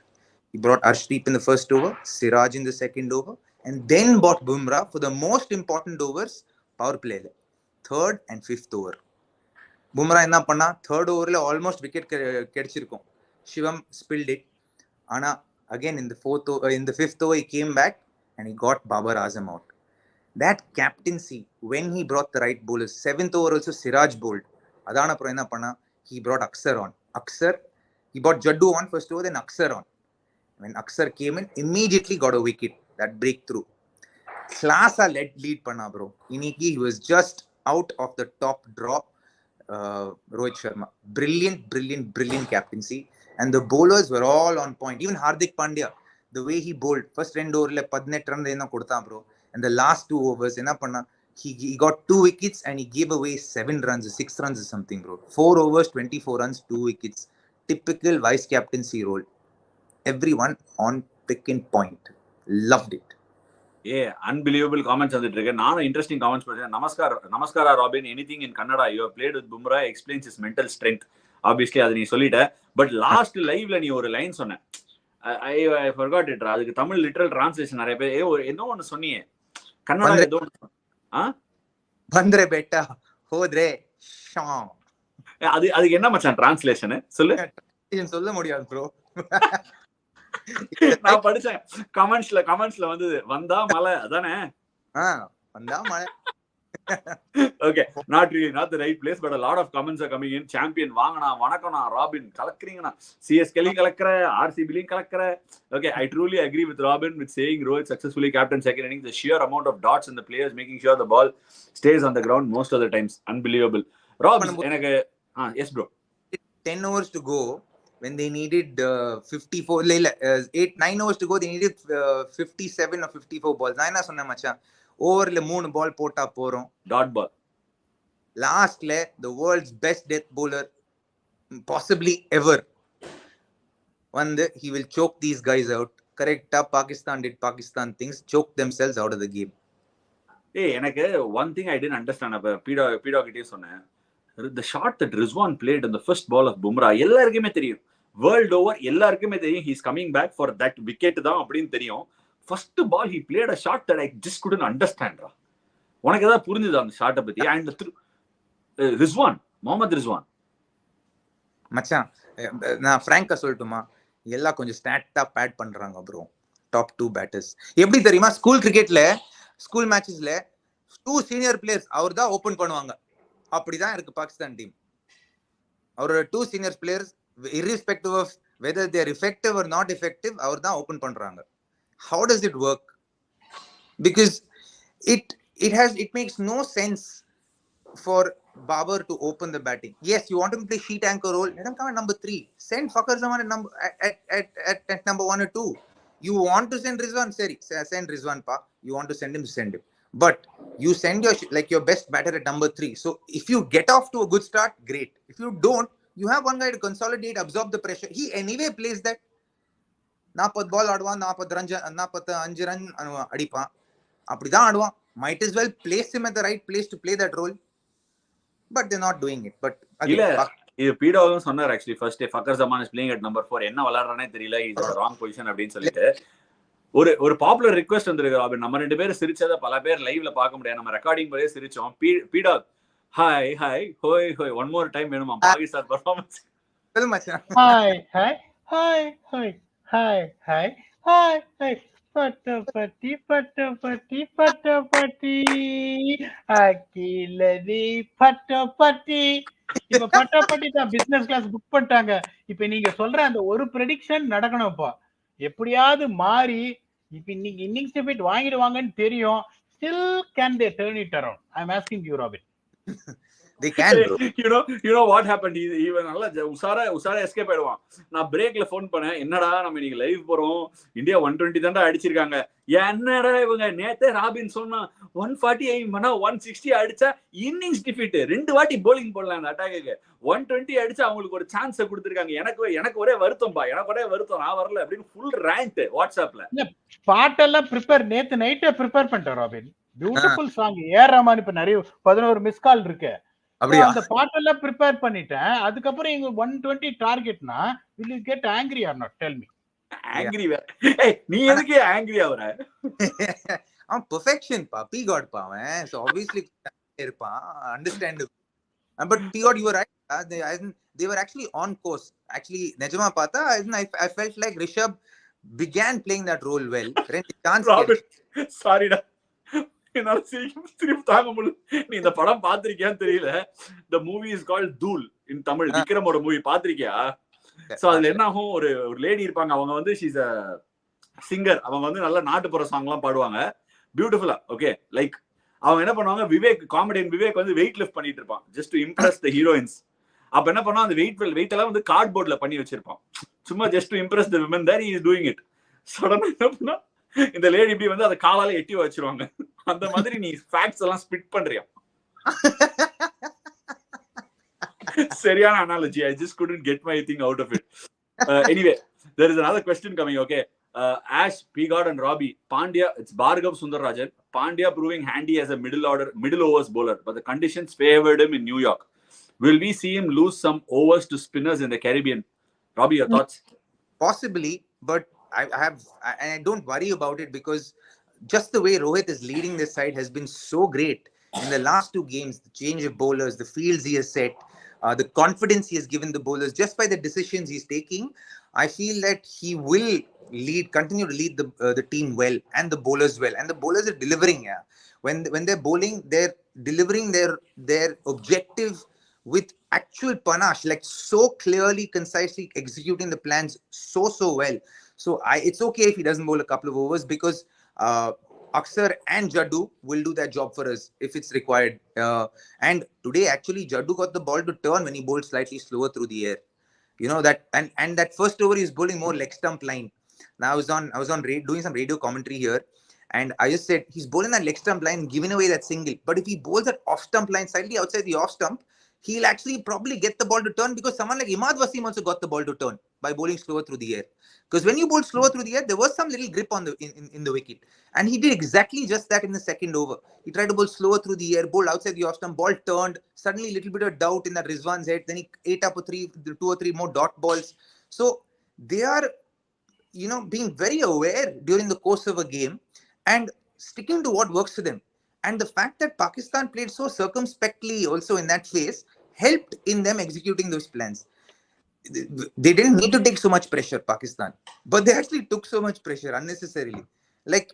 He brought Arshdeep in the first over, Siraj in the second over, and then brought Bumrah for the most important overs, power play, 3rd and 5th over. Bumrah enna panna, 3rd over la almost wicket kedichirukum. Shivam spilled it. Ana again in the 5th over he came back and he got Babar Azam out. That captaincy when he brought the right bowlers. 7th over also Siraj bowled. Adana pro enna panna, he brought Aksar on. He brought Jaddu on first over, then Aksar on. When Aksar came in, immediately got a wicket. That breakthrough. Class lead panna, bro. Iniki, he was just out of the top drop. Rohit Sharma. Brilliant captaincy. And the bowlers were all on point. Even Hardik Pandya, the way he bowled. First 2 over, 18 run enna koduthaan, bro. And the last 2 overs, enna panna, he got 2 wickets and he gave away 7 runs, 6 runs or something, bro. 4 overs, 24 runs, 2 wickets. Typical vice captaincy role. Everyone on pick and point. Loved it. Unbelievable comments வந்துட்டு இருக்கு. நானும் interesting comments படிச்சேன். நமஸ்காரா Robin, anything in Kannada, you have played with Bumrah, explains is mental strength. Obviously அது நீ சொல்லிட்ட. But last லைவ்ல நீ ஒரு லைன் சொன்ன, ஐ ஃபர்காட் இட். அதுக்கு தமிழ் லிட்டரல் டிரான்ஸ்லேஷன் நிறைய பேர் என்ன ஒன்னு சொன்னியே கன்னடா, ஏதோ பந்தரே பேட்டா ஹோத்ரே ஷாம். அதுக்கு என்ன மச்சான் டிரான்ஸ்லேஷன் சொல்லு. சொல்ல முடியாது ப்ரோ. நான் படிச்சேன் கமெண்ட்ஸ்ல வந்து வந்தா மலை அதானே. வந்தா மலை. Okay, not the right place, but a lot of comments are coming in. Champion வாங்கனா வணக்கம்னா ராபின் கலக்குறீங்கனா, CSK கலக்குற, RCB கலக்குற. Okay, I truly agree with Robin with saying Rohit successfully captain second innings. The sheer amount of dots in the players making sure the ball stays on the ground most of the times, unbelievable. Rob, எனக்கு yes bro, 10 overs to go when they needed 54 9 overs to go they needed 57 or 54 balls. நான் என்ன சொன்னேன் மச்சான், ஓவர்ல 3 பால் போட்டா போறோம், dot ball. லாஸ்ட்ல the world's best death bowler possibly ever வந்து he will choke these guys out. Correct. Pakistan did Pakistan things, choke themselves out of the game. எனக்கு one thing I didn't understand அப்ப பீடா கிட்டே சொன்னேன், the shot that Rizwan played on the first ball of Bumrah எல்லாருக்குமே தெரியும், world over எல்லாருக்குமே தெரியும், he is coming back for that wicket தான் அப்படின்னு தெரியும். First ball he played a shot that I just couldn't understand. உனக்கு ஏதாவது புரிஞ்சுதா அந்த ஷாட்டை பத்தி? அண்ட் ரிஸ்வான், முகமது ரிஸ்வான் மச்சான், நான் ஃப்ராங்கா சொல்லட்டுமா, எல்லாம் கொஞ்சம் ஸ்டாட்டா பேட் பண்றாங்க ப்ரோ. டாப் 2 பேட்டர்ஸ் எப்படி தெரியுமா, ஸ்கூல் கிரிக்கெட்ல ஸ்கூல் மேட்சஸ்ல 2 சீனியர் பிளேயர்ஸ் அவர் தான் ஓபன் பண்ணுவாங்க. அப்படிதான் இருக்கு பாகிஸ்தான் டீம். அவரோட 2 senior players irrespective of whether they are effective or not effective, அவர் தான் ஓபன் பண்றாங்க. How does it work? Because it makes no sense for Babar to open the batting. Yes, you want him to play sheet anchor role, let him come at number 3. Send Fakhar Zaman at number 1 or 2. You want to send Rizwan, send Rizwan pa. You want to send him, send him. But you send your best batter at number 3. So if you get off to a good start, great. If you don't, you have one guy to consolidate, absorb the pressure. He anyway plays that 40 பால் ஆடுவான், 45 run அடிப்பான், அப்படிதான் ஆடுவான். Might as well place him at the right place to play that role, but they're not doing it. But இல்ல, இது பீடாவும் சொன்னார் actually first day fucker Zaman is playing at number 4. என்ன விளையாடுறானே தெரியல, is on wrong position அப்படின்னு சொல்லிட்டு ஒரு popular request வந்திருக்கு. Robin, நம்ம 2 பேரும் சிரிச்சதை பல பேர் லைவ்ல பார்க்க முடியாது, நம்ம ரெக்கார்டிங் போதே சிரிச்சோம். பீடா ஹாய் ஹாய் ஹோய் ஹோய் ஒன் மோர் டைம் வேணுமா பாகிஸ்தான் பெர்ஃபார்மன்ஸ்? சொல்லு மச்சான். Hi hi hi hi hi hi hi hi பட்டபட்டி பட்டபட்டி பட்டபட்டி அகிலதி பட்டபட்டி. இப்ப பட்டபட்டி தான் பிசினஸ் கிளாஸ் புக் பண்ணிட்டாங்க. இப்ப நீங்க சொல்ற அந்த ஒரு ப்ரெடிக்ஷன் நடக்கணும்ப்பா, எப்படியாவது மாறி இப்ப இன்னைக்கு இன்னிங்ஸ் டிஃபிட் வாங்கிடுவாங்கன்னு தெரியும். Still can they turn it around? I'm asking you, Robin. They can, bro. You know what happened? இவன் நல்லா உசாரா எஸ்கேப் ஆயிடுவான். நான் பிரேக்ல ஃபோன் பண்ணேன், என்னடா நம்ம இன்னைக்கு லைவ் போறோம், இந்தியா 120 தான்டா அடிச்சிருக்காங்க. என்னடா இவங்க நேத்தே ராபின் சொன்னா 140 எய்ம் பண்ணா 160 அடிச்சா இன்னிங்ஸ் டிஃபீட், 2 வாட்டி போலிங் போடலாம் அந்த அட்டாக்கு, 120 அடிச்சா அவங்களுக்கு ஒரு சான்ஸ் கொடுத்திருக்காங்க. எனக்கு ஒரே வருத்தம்பா, நான் வரல அப்படின்னு ஃபுல் ரேண்ட் வாட்ஸ்அப்ல. பாட்டெல்லாம் ப்ரிப்பேர், நேத்து நைட்டே ப்ரிப்பேர் பண்ணிட்டேன் Robin. Beautiful song, A R Rahman. இப்ப நிறைய 11 மிஸ் கால் இருக்கு, அந்த பாட்டெல்லாம் ப்ரிப்பேர் பண்ணிட்டேன். அதுக்கப்புறம் இங்க 120 டார்கெட்னா will you get angry or not? Tell me. Angry வேற. ஏய் நீ எதுக்கு angry ஆவற? I'm perfection pa, P God pa அவன். So obviously இருப்பான், understandable. But P God, you were right. They were actually on course. Actually நிஜமா பார்த்தா I felt like Rishabh began playing that role well. Sorry da, என்னால சிரிப்பு தாங்க முடியல. நீ இந்த படம் பாத்திருக்கியான்னு தெரியல. The movie is called Dhool in Tamil. விக்ரமோட மூவி பாத்திருக்கியா? சோ அதுல என்ன ஆகும், ஒரு லேடி இருப்பாங்க, அவங்க வந்து she's a singer. அவங்க வந்து நல்ல நாட்டுப்புற சாங் எல்லாம் பாடுவாங்க பியூட்டிஃபுல்லா. ஓகே, லைக் அவங்க என்ன பண்ணுவாங்க, காமெடியன் விவேக் வந்து வெயிட் லிஃப்ட் பண்ணிட்டு இருப்பான் just to impress the heroines. அப்ப என்ன பண்ணுவான், அந்த வெயிட் எல்லாம் வந்து கார்ட்போர்ட்ல பண்ணி வச்சிருப்பான், சும்மா just to impress the women. There he is doing it. சடனா என்ன பண்ணா, இந்த லேடி இப்படி வந்து அதை காலால எட்டி வச்சிருவாங்க. அந்த மாதிரி நீ ஃபேக்ட்ஸ் எல்லாம் ஸ்பிட் பண்றியா? சரியான analogy. I just couldn't get my thing out of it. Anyway, there is another question coming. Okay, Ash, Pigard and Robbie, Pandya, it's Bhargav Sundararajan. Pandya proving handy as a middle overs bowler, but the conditions favored him in New York. Will we see him lose some overs to spinners in the Caribbean? Robbie, your thoughts? Possibly, but I don't worry about it because just the way Rohit is leading this side has been so great in the last 2 games. The change of bowlers, the fields he has set, the confidence he has given the bowlers just by the decisions he's taking. I feel that he will continue to lead the team well and the bowlers well, and the bowlers are delivering. Yeah, when they're bowling, they're delivering their objective with actual panache, like so clearly, concisely executing the plans so well. So it's okay if he doesn't bowl a couple of overs, because Akshar and Jaddu will do that job for us if it's required. And today, actually, Jaddu got the ball to turn when he bowled slightly slower through the air. You know that, and that first over he's bowling more leg stump line. Now I was on doing some radio commentary here, and I just said he's bowling that leg stump line, giving away that single. But if he bowls that off stump line slightly outside the off stump, he'll actually probably get the ball to turn, because someone like Imad Wasim also got the ball to turn by bowling slower through the air. Because when you bowl slower through the air, there was some little grip on in the wicket, and he did exactly just that in the second over. He tried to bowl slower through the air, bowled outside the off stump, ball turned. Suddenly, a little bit of doubt in that Rizwan's head. Then he ate up 2 or 3 more dot balls. So they are, being very aware during the course of a game and sticking to what works for them. And the fact that Pakistan played so circumspectly also in that phase helped in them executing those plans. They didn't need to take so much pressure, Pakistan, but they actually took so much pressure unnecessarily. Like,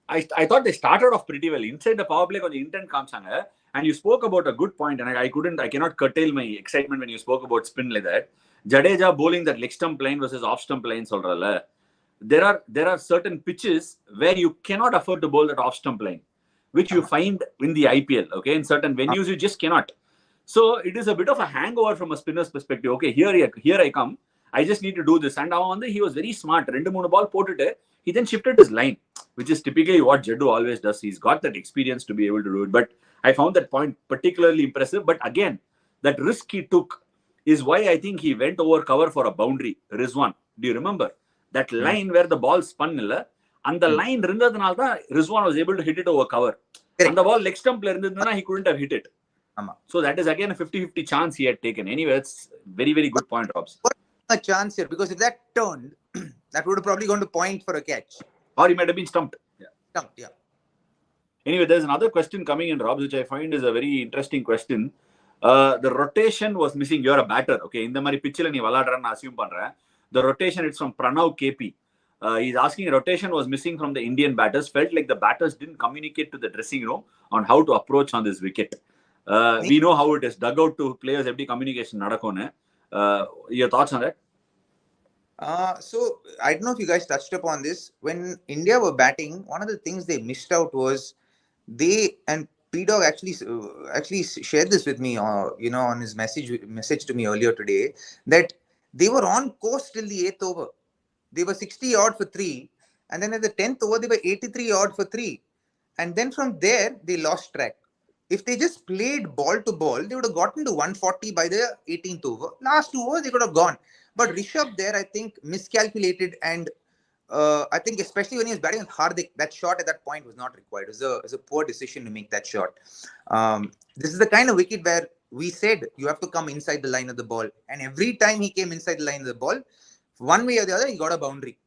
I thought they started off pretty well. Inside the power play, the intent kamchanga, and you spoke about a good point, and I cannot curtail my excitement when you spoke about spin like that. Jadeja bowling that leg stump line versus off stump line, solrala. There are certain pitches where you cannot afford to bowl that off stump line, which you find in the IPL. Okay, in certain venues you just cannot. So it is a bit of a hangover from a spinner's perspective. Okay, here I come. I just need to do this. And now he was very smart. 2-3 ball potted. He then shifted his line, which is typically what Jaddu always does. He's got that experience to be able to do it. But I found that point particularly impressive. But again, that risk he took is why I think he went over cover for a boundary. Rizwan, do you remember? That line where the ball spun, and the line Rizwan was able to hit it over cover. And the ball leg stump he couldn't have hit it. So that is again a 50-50 chance he had taken. Anyway, it's very, very good point, Robs. A chance here, because if that turned, that would have probably gone to point for a catch. Or he might have been stumped. Yeah. Stumped, yeah. Anyway, there's another question coming in, Robs, which I find is a very interesting question. The rotation was missing. You're a batter. Okay, in the mari pitch la nee valadran assume pandren. The rotation, it's from Pranav KP. He's asking, rotation was missing from the Indian batters. Felt like the batters didn't communicate to the dressing room on how to approach on this wicket. We know how it is. Dugout to players, every communication nadakone. Your thoughts on that? So I don't know if you guys touched upon this. When India were batting, one of the things they missed out was and P-Dog actually shared this with me, on his message to me earlier today, that they were on course till the 8th over. They were 60 odd for 3, and then at the 10th over they were 83 odd for 3, and then from there they lost track. If they just played ball to ball, they would have gotten to 140 by the 18th over. Last 2 overs, they could have gone. But Rishabh there, I think, miscalculated. And I think especially when he was batting with Hardik, that shot at that point was not required. It was a poor decision to make that shot. This is the kind of wicket where we said you have to come inside the line of the ball. And every time he came inside the line of the ball, one way or the other, he got a boundary.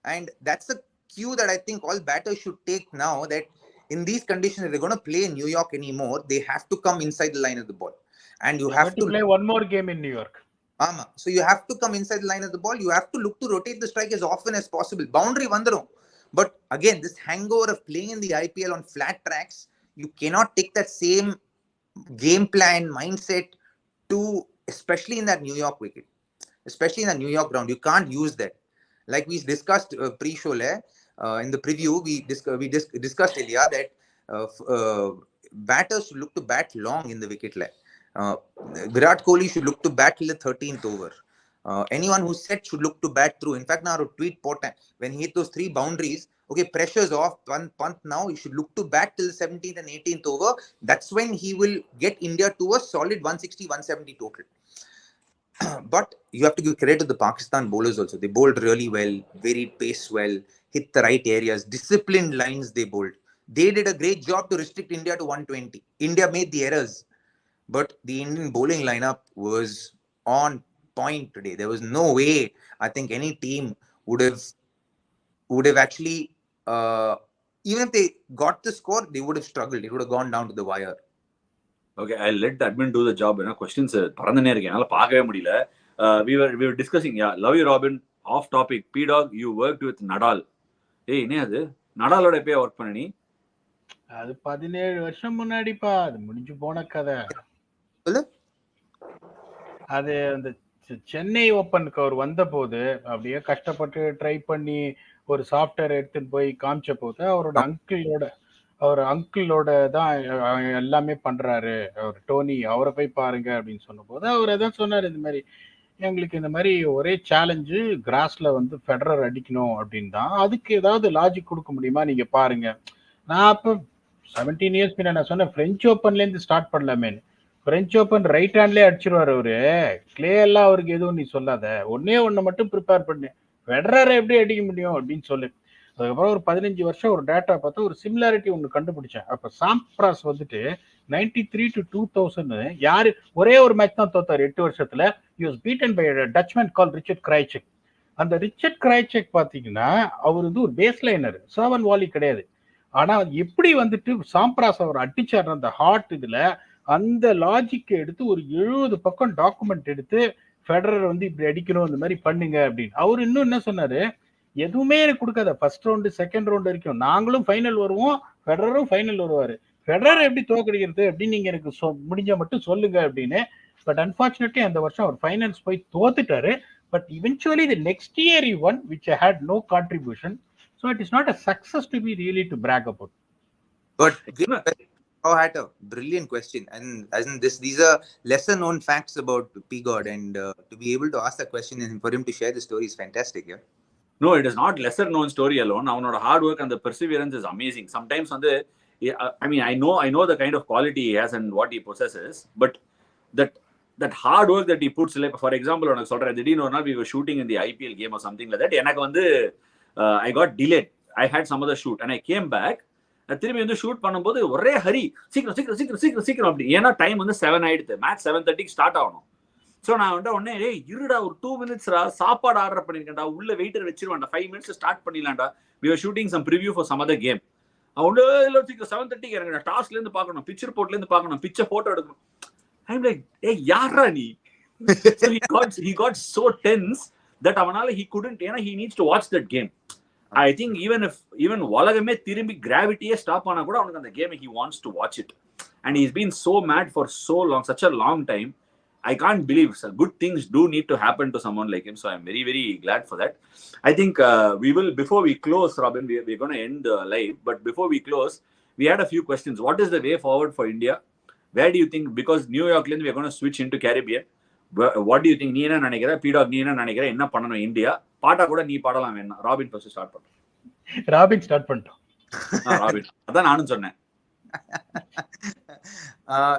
And that's a cue that I think all batters should take now, that in these conditions, if they're going to play in New York anymore, they have to come inside the line of the ball. And you have to play one more game in New York. So you have to come inside the line of the ball. You have to look to rotate the strike as often as possible. Boundary vandarum. But again, this hangover of playing in the IPL on flat tracks, you cannot take that same game plan mindset to, especially in that New York wicket, especially in the New York ground. You can't use that. Like we discussed pre-show in the preview, we discussed earlier that batters should look to bat long in the wicket line. Virat Kohli should look to bat till the 13th over. Anyone who's set should look to bat through. In fact, now I tweet Potan, when he hit those 3 boundaries, okay, pressure's off, punt now, he should look to bat till the 17th and 18th over. That's when he will get India to a solid 160, 170 total. But you have to give credit to the Pakistan bowlers also. They bowled really well, varied pace well, hit the right areas, disciplined lines they bowled. They did a great job to restrict India to 120. India made the errors, but the Indian bowling lineup was on point today. There was no way I think any team would have actually, even if they got the score, they would have struggled. It would have gone down to the wire. Okay, I'll let the admin do the job. Questions பறந்துனே இருக்கு, என்னால பார்க்கவே முடியல. We were discussing, yeah, love you Robin. Off topic, P-Dog, you worked with Nadal. என்ன அது, நடாலோட எப்பயே work பண்ண நீ? அது 17 வருஷம் முன்னாடிப்பா, அது முடிஞ்சு போன கதை. அது அந்த சென்னை ஓப்பனுக்கு அவர் வந்த போது அப்படியே கஷ்டப்பட்டு ட்ரை பண்ணி ஒரு சாஃப்ட்வேர் எடுத்துட்டு போய் காமிச்ச போது அவர் அங்கிளோட தான் எல்லாமே பண்றாரு, அவர் டோனி, அவரை போய் பாருங்க அப்படின்னு சொன்ன போது அவர் எதாவது சொன்னார், இந்த மாதிரி எங்களுக்கு இந்த மாதிரி ஒரே சேலஞ்சு, கிராஸ்ல வந்து ஃபெடரர் அடிக்கணும் அப்படின்னு தான், அதுக்கு ஏதாவது லாஜிக் கொடுக்க முடியுமா நீங்க பாருங்க. நான் அப்போ 17 இயர்ஸ் பின்னா நான் சொன்னேன், பிரெஞ்சு ஓப்பன்ல இருந்து ஸ்டார்ட் பண்ணலாமேன்னு. பிரெஞ்சு ஓப்பன் ரைட் ஹேண்ட்லேயே அடிச்சிருவாரு அவரு, கிளே எல்லாம் அவருக்கு எதுவும் நீ சொல்லாத, ஒண்ணு மட்டும் ப்ரிப்பேர் பண்ணு, ஃபெடரரை எப்படி அடிக்க முடியும் அப்படின்னு சொல்லு. அதுக்கப்புறம் ஒரு 15 வருஷம் ஒரு டேட்டா பார்த்தா ஒரு சிமிலாரிட்டி ஒன்று கண்டுபிடிச்சேன். அப்போ சாம்ப்ராஸ் வந்துட்டு 93 to 2000 யாரு ஒரே ஒரு மேட்ச் தான் தோத்தார் 8 வருஷத்துல. he was beaten by a Dutchman called Richard Krajicek. அந்த ரிச்சர்ட் கிரைச்செக் பார்த்தீங்கன்னா அவர் வந்து ஒரு பேஸ் லைனர், சர்வன் வாலி கிடையாது. ஆனா எப்படி வந்துட்டு சாம்ப்ராஸ் அவர் அடிச்சார் அந்த ஹார்ட் இதுல, அந்த லாஜிக்கை எடுத்து ஒரு 70 பக்கம் டாக்குமெண்ட் எடுத்து ஃபெடரர் வந்து இப்படி அடிக்கணும், இந்த மாதிரி பண்ணுங்க அப்படின்னு. அவர் இன்னும் என்ன சொன்னாரு, எதுவுமே எனக்கு கொடுக்காத, ஃபர்ஸ்ட் ரவுண்டு செகண்ட் ரவுண்டு வரைக்கும் நாங்களும் ஃபைனல் வருவோம், ஃபெடரரும் ஃபைனல் வருவாரு, ஃபெடரர் எப்படி தோக்கடிக்கிறது அப்படின்னு நீங்க எனக்கு முடிஞ்ச மட்டும் சொல்லுங்க அப்படின்னு. பட் அன்பார்ச்சுனேட்லி அந்த வருஷம் அவர் ஃபைனல்ஸ் போய் தோத்துட்டாரு. But eventually the next year he won, which had no contribution. So it is not a success to be really to brag about. But had a brilliant question, and as in this, these are lesser known facts about P-God, and to be able to ask that question and for him to share the story is fantastic. Yeah. No, it is not lesser known story alone. அவனோட hard work and the perseverance is amazing. Sometimes வந்து, I mean, I know the kind of quality he has and what he possesses, but that hard work that he puts, like for example, உனக்கு சொல்றேன், திடீர்னு ஒரு நாள் we were shooting in the IPL game or something like that. எனக்கு வந்து I got delayed. I had some other shoot and I came back. திரும்பி வந்து shoot பண்ணும்போது ஒரே ஹரி, சீக்கிரம் அப்படி, ஏன்னா டைம் வந்து 7 ஆயிடுது, மேட்ச் 7:30 ஸ்டார்ட் ஆகணும். ஸோ நான் வந்து உடனே இருடா ஒரு 2 minutes சாப்பாடு ஆர்டர் பண்ணிருக்கேன்டா, உள்ள வெயிட்டர் வச்சிருவான்டா, 5 minutes ஸ்டார்ட் பண்ணிடலாம்டா. we were shooting some preview for some other game. அவன் சீக்கிரம் 7:30 இறங்குடா, டாஸ்ல இருந்து பார்க்கணும், பிக்சர் ரிப்போர்ட்ல இருந்து பார்க்கணும், பிக்சர் போட்டோ எடுக்கணும். I'm like, யாரா நீ? So he got so tense that அவனால he couldn't, ஏன்னா he needs to watch that game. I think even உலகமே திரும்பி கிராவிட்டியே ஸ்டாப் ஆனா கூட அவனுக்கு அந்த game he wants to watch it, and he's been so mad for so long, such a long time. I can't believe good things do need to happen to someone like him, so I'm very very glad for that. I think we will, before we close, Robin, we're going to end live, but before we close, we had a few questions. What is the way forward for India? Where do you think, because New York land we're going to switch into Caribbean, what do you think? நீ என்ன நினைக்கிற? P-Dog, நீ என்ன நினைக்கிற? என்ன பண்ணணும் India? பாட்டா கூட நீ பாடலாம் வேணா. ராபின் ஃபர்ஸ்ட் ஸ்டார்ட் பண்ணு. ராபின் ஸ்டார்ட் பண்ணிட்டோம். ராபின், அதான் நானும் சொன்னேன்.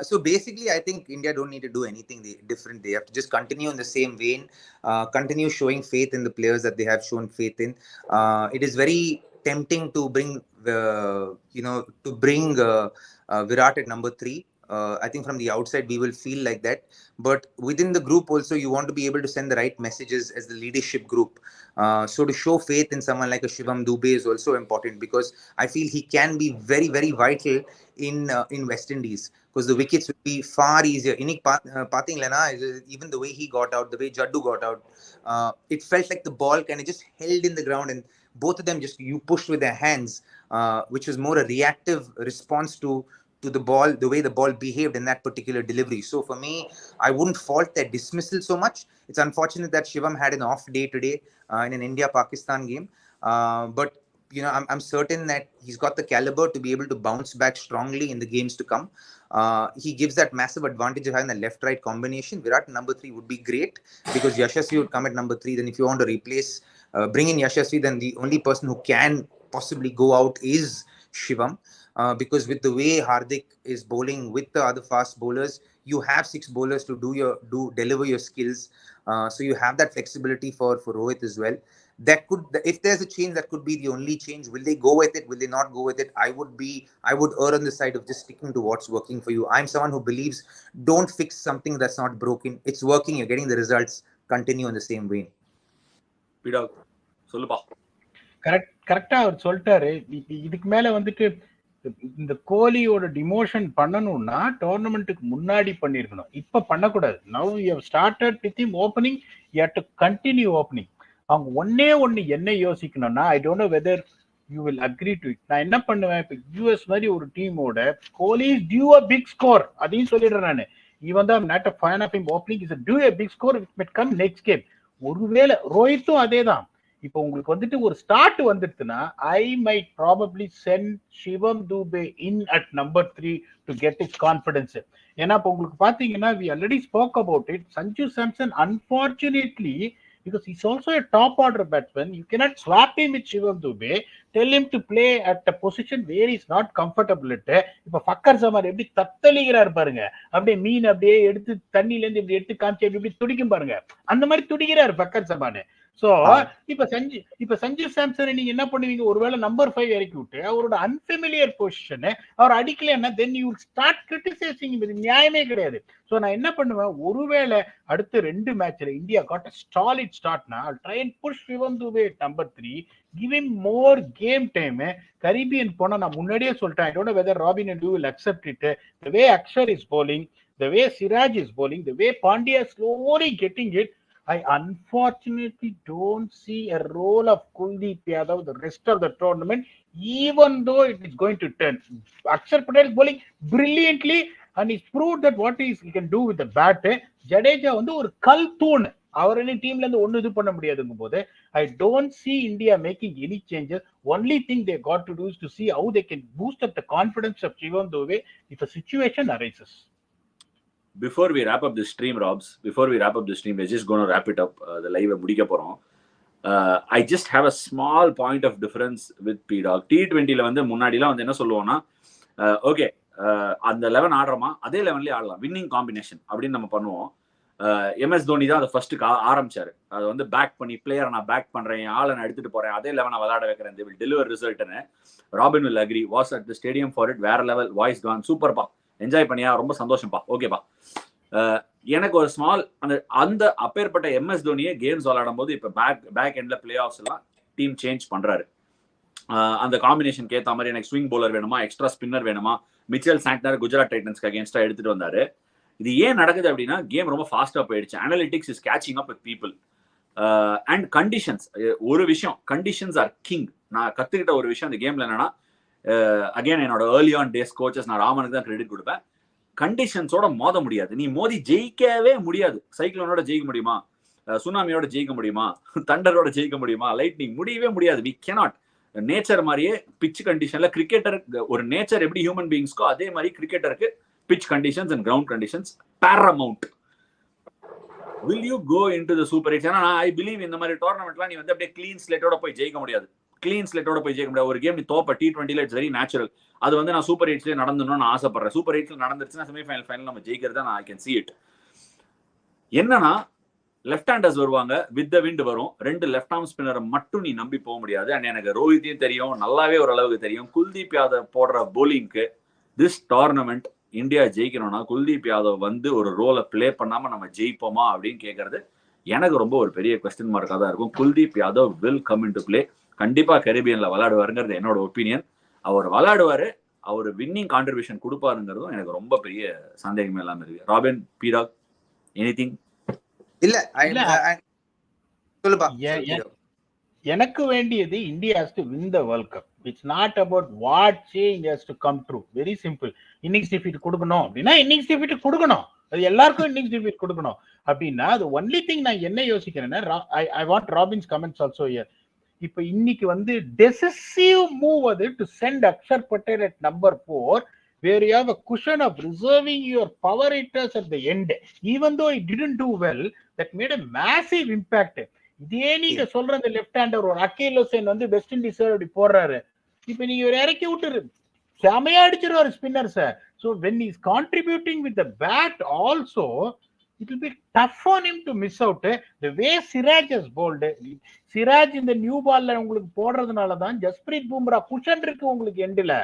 So basically, I think India don't need to do anything different. They have to just continue in the same vein, continue showing faith in the players that they have shown faith in. It is very tempting to bring Virat at number 3. I think from the outside we will feel like that, but within the group also you want to be able to send the right messages as the leadership group. So to show faith in someone like a Shivam Dube is also important, because I feel he can be very very vital in West Indies, because the wickets will be far easier. Inik pathingala, even the way he got out, the way Jaddu got out, it felt like the ball kind of just held in the ground, and both of them just you pushed with their hands, which was more a reactive response to the ball, the way the ball behaved in that particular delivery. So for me, I wouldn't fault that dismissal so much. It's unfortunate that Shivam had an off day today in an India-Pakistan game, but I'm certain that he's got the caliber to be able to bounce back strongly in the games to come. He gives that massive advantage of having the left-right combination. Virat number 3 would be great, because Yashasvi would come at number 3. Then if you want to replace, bring in Yashasvi, then the only person who can possibly go out is Shivam. because with the way Hardik is bowling with the other fast bowlers, you have 6 bowlers to deliver your skills. So you have that flexibility for Rohit as well. That could, if there's a change, that could be the only change. Will they go with it? Will they not go with it? I would err on the side of just sticking to what's working for you. I'm someone who believes, don't fix something that's not broken. It's working, you're getting the results, continue in the same vein. P-Dog, சொல்லுப்பா. கரெக்டா அவர் சொல்லிட்டாரு. இதுக்கு மேல வந்துட்டு இந்த கோலியோட demotion பண்ணணும்னா டோர்னமெண்ட்டுக்கு முன்னாடி பண்ணிருக்கணும், இப்ப பண்ணக்கூடாது. Now you have started with him opening, you have to continue opening. அவங்க ஒண்ணு என்ன யோசிக்கணும்னா, I don't know whether you will agree to it. நான் என்ன பண்ணுவேன், இப்ப யூஎஸ் மாதிரி ஒரு டீமோட Kohli is due a big score, அதையும் சொல்லிடுறேன் நானு. ஈவன் தான் not a fan of him opening, is due a big score which might come next game. ஒருவேளை ரோஹித்தும் அதே தான். இப்போ உங்களுக்கு வந்துட்டு ஒரு ஸ்டார்ட் வந்துடுச்சுன்னா, I might probably sent Shivam Dube in at number 3 to get is confidence. ஏன்னா இப்போ உங்களுக்கு பாத்தீங்கன்னா, we already spoke about it, Sanju Samson unfortunately, because he's also a top order batsman, you cannot swap him with Shivam Dube, tell him to play at a position where he's not comfortable at. இப்ப fucker ஜமான் எப்படி தத்தளிக்கிறார் பாருங்க, அப்படியே மீன் அப்படியே எடுத்து தண்ணில இருந்து இப்படி எடுத்து காமிச்சு எப்படி துடிக்கும் பாருங்க, அந்த மாதிரி துடிக்கிறார் ஃபக்கர் ஜமான். சோ இப்ப சஞ்சு சாம்சன் நீங்க என்ன பண்ணுவீங்க, ஒருவேளை நம்பர் 5 இறக்கி விட்டு அவரோட அன்ஃபெமிலியர் பொசிஷன் அவர் அடிக்கலன்னா, then you will start criticising. இது நியாயமே கிடையாது. சோ நான் என்ன பண்ணுவேன், ஒருவேளை அடுத்த 2 மேட்ச்ல இந்தியா காட் a solid startனா, I'll try and push Shivam Dube at number 3, give him more game time. Caribbean போனா நான் முன்னாடியே சொல்லிட்டேன், I don't know whether Robin and you will accept it. The way Akshar is bowling, the way Siraj is bowling, the way Pandya is slowly getting it, I unfortunately don't see a role of Kuldeep Yadav the rest of the tournament, even though it is going to turn. Akshar Patel is bowling brilliantly and he's proved that what he can do with the bat. Jadeja வந்து ஒரு கல் தூண், அவர் என்ன டீம்ல இருந்து ஒண்ணு இது பண்ண முடியாதுங்கும் போது, I don't see India making any changes. Only thing they got to do is to see how they can boost up the confidence of Shivam Dube if a situation arises. Before we wrap up this stream, Robs, we're just going to wrap it up. The live முடிக்க போறோம். I just have a small point of difference with P-Dog. T20 ல வந்து முன்னாடிலாம் வந்து என்ன சொல்லுவோம்னா, okay அந்த 11 ஆடுறோமா, அதே 11லயே ஆடலாம், வின்னிங் காம்பினேஷன் அப்படின்னு நம்ம பண்ணுவோம். எம்எஸ் தோனி தான் அதை ஃபர்ஸ்ட் ஆரம்பிச்சாரு. அதை வந்து பேக் பண்ணி, பிளேயரை நான் பேக் பண்றேன், ஆளை நான் எடுத்துட்டு போறேன், அதே 11 விளையாட வைக்கிறேன், they will deliver result-னு. Robin will agree, was at the stadium for it, வேற லெவல், வாய்ஸ் கான், சூப்பர்ப்பா, என்ஜாய் பண்ணியா, ரொம்ப சந்தோஷம்ப்பா, ஓகேப்பா. எனக்கு ஒரு ஸ்மால் அந்த அப்பேற்பட்ட எம்எஸ் தோனியே கேம்ஸ் விளையாடும் போது இப்ப பேக் எண்ட்ல பிளே ஆஃப்ஸ் எல்லாம் டீம் சேஞ்ச் பண்றாரு. அந்த காம்பினேஷனுக்கு ஏற்ற மாதிரி எனக்கு ஸ்விங் பவுலர் வேணுமா, எக்ஸ்ட்ரா ஸ்பின்னர் வேணுமா, மிச்சல் சாண்ட்னர் குஜராத் டைட்டன்ஸ்க்கு அகேன்ஸ்டா எடுத்துட்டு வந்தாரு. இது ஏன் நடக்குது அப்படின்னா, கேம் ரொம்ப ஃபாஸ்டா போயிடுச்சு. Analytics is catching up with people and conditions. ஒரு விஷயம், கண்டிஷன்ஸ் ஆர் கிங். நான் கத்துக்கிட்ட ஒரு விஷயம் இந்த கேம்ல என்னன்னா, அகைன் என்னோட ஏர்லி ஆன் டேஸ் கோச்சஸ், நான் ராமனுக்கு தான் கிரெடிட் கொடுப்பேன். கண்டிஷன்ஸோட மோத முடியாது, நீ மோதி ஜெயிக்கவே முடியாது. சைக்ளோனோட ஜெயிக்க முடியுமா, சுனாமியோட ஜெயிக்க முடியுமா, தண்டரோட ஜெயிக்க முடியுமா, லைட்னிங், முடியவே முடியாது. We cannot. நேச்சர் மாதிரியே பிச் கண்டிஷன்ல கிரிக்கெட்டர், ஒரு நேச்சர் எப்படி ஹியூமன் பீயிங்ஸ்க்கோ அதே மாதிரி கிரிக்கெட்டருக்கு pitch conditions and ground conditions paramount. Will you go into the super eights? ஏன்னா ஐ பிலீவ் இந்த மாதிரி டோர்னமெண்ட்லாம் நீ வந்து அப்படியே கிளீன் ஸ்லேட்டோட போய் ஜெயிக்க முடியாது. ஒரு கேம் நீ தோப்ப T20ல இட்ஸ் வெரி நேச்சுரல். அது வந்து நான் சூப்பர் எயிட்ஸ்லேயே நடந்துடணும்னு நான் ஆசைப்படுறேன். சூப்பர் எயிட்ஸ்ல நடந்துருச்சுன்னா செமிஃபைனல் ஃபைனல் நம்ம ஜெயிக்கிறது தான், ஐ கேன் சி இட். என்னன்னா லெஃப்ட் ஹேண்டர்ஸ் வருவாங்க, வித் த விண்ட் வரும். 2 லெஃப்ட் ஆர்ம் ஸ்பின்னரை மட்டும் நீ நம்பி போக முடியாது. அண்ட் எனக்கு ரோஹித்தையும் தெரியும், நல்லாவே ஓரளவுக்கு தெரியும். குல்தீப் யாதவ் போடுற போலிங்க்கு திஸ் டோர்னமெண்ட் இந்தியா ஜெயிக்கணும்னா குல்தீப் யாதவ் வந்து ஒரு ரோலை பிளே பண்ணாம நம்ம ஜெயிப்போமா அப்படின்னு கேட்கறது எனக்கு ரொம்ப ஒரு பெரிய கொஸ்டின் மார்க்காக தான் இருக்கும். Kuldeep Yadav will come in to play. கண்டிப்பா கரீபியன்ல விளையாடுவாருங்கிறது என்னோட ஒப்பீனியன். அவர் விளையாடுவாரு, அவர் வின்னிங் கான்ட்ரிபியூஷன் கொடுப்பாருங்கிறதும் எனக்கு ரொம்ப பெரிய சந்தேகமே இல்லாம இருக்கு. Robin, P-Dog, anything? இல்ல சொல்லுப்பா. எனக்கு வேண்டியது India has to win the world cup. It's not about what change has to come true. Very simple. Innings defeat கொடுக்கணும் அப்படின்னா இன்னிங்ஸ் டிஃபீட் கொடுக்கணும், அது எல்லாருக்கும் இன்னிங்ஸ் டிஃபீட் கொடுக்கணும் அப்படின்னா அது ஒன்லி திங். நான் என்ன யோசிக்கிறேன்னா, I want Robin's comments also here. இப்ப இன்னைக்கு வந்து டெசிசிவ் மூவ் அது to send Akshar Patel at number 4, where you have a cushion of reserving your power hitters at the end. Even though he didn't do well, that made a massive impact. இதே நீங்க சொல்ற அந்த left hander ஒரு அக்கீல் ஹுசைன் வந்து west Indies அப்படி போடுறாரு. இப்ப நீங்க ஒரு இறக்கி விட்டுரு, செமையா அடிச்சிருவாரு ஸ்பின்னர்ஸ. So when he's contributing with the bat also, it will be tough on him to miss out. The way Siraj has bowled, Siraj இந்த நியூ பால்ல உங்களுக்கு போடுறதுனால தான் ஜஸ்பிரீத் பும்ரா குஷன் இருக்கு உங்களுக்கு எண்ட்ல.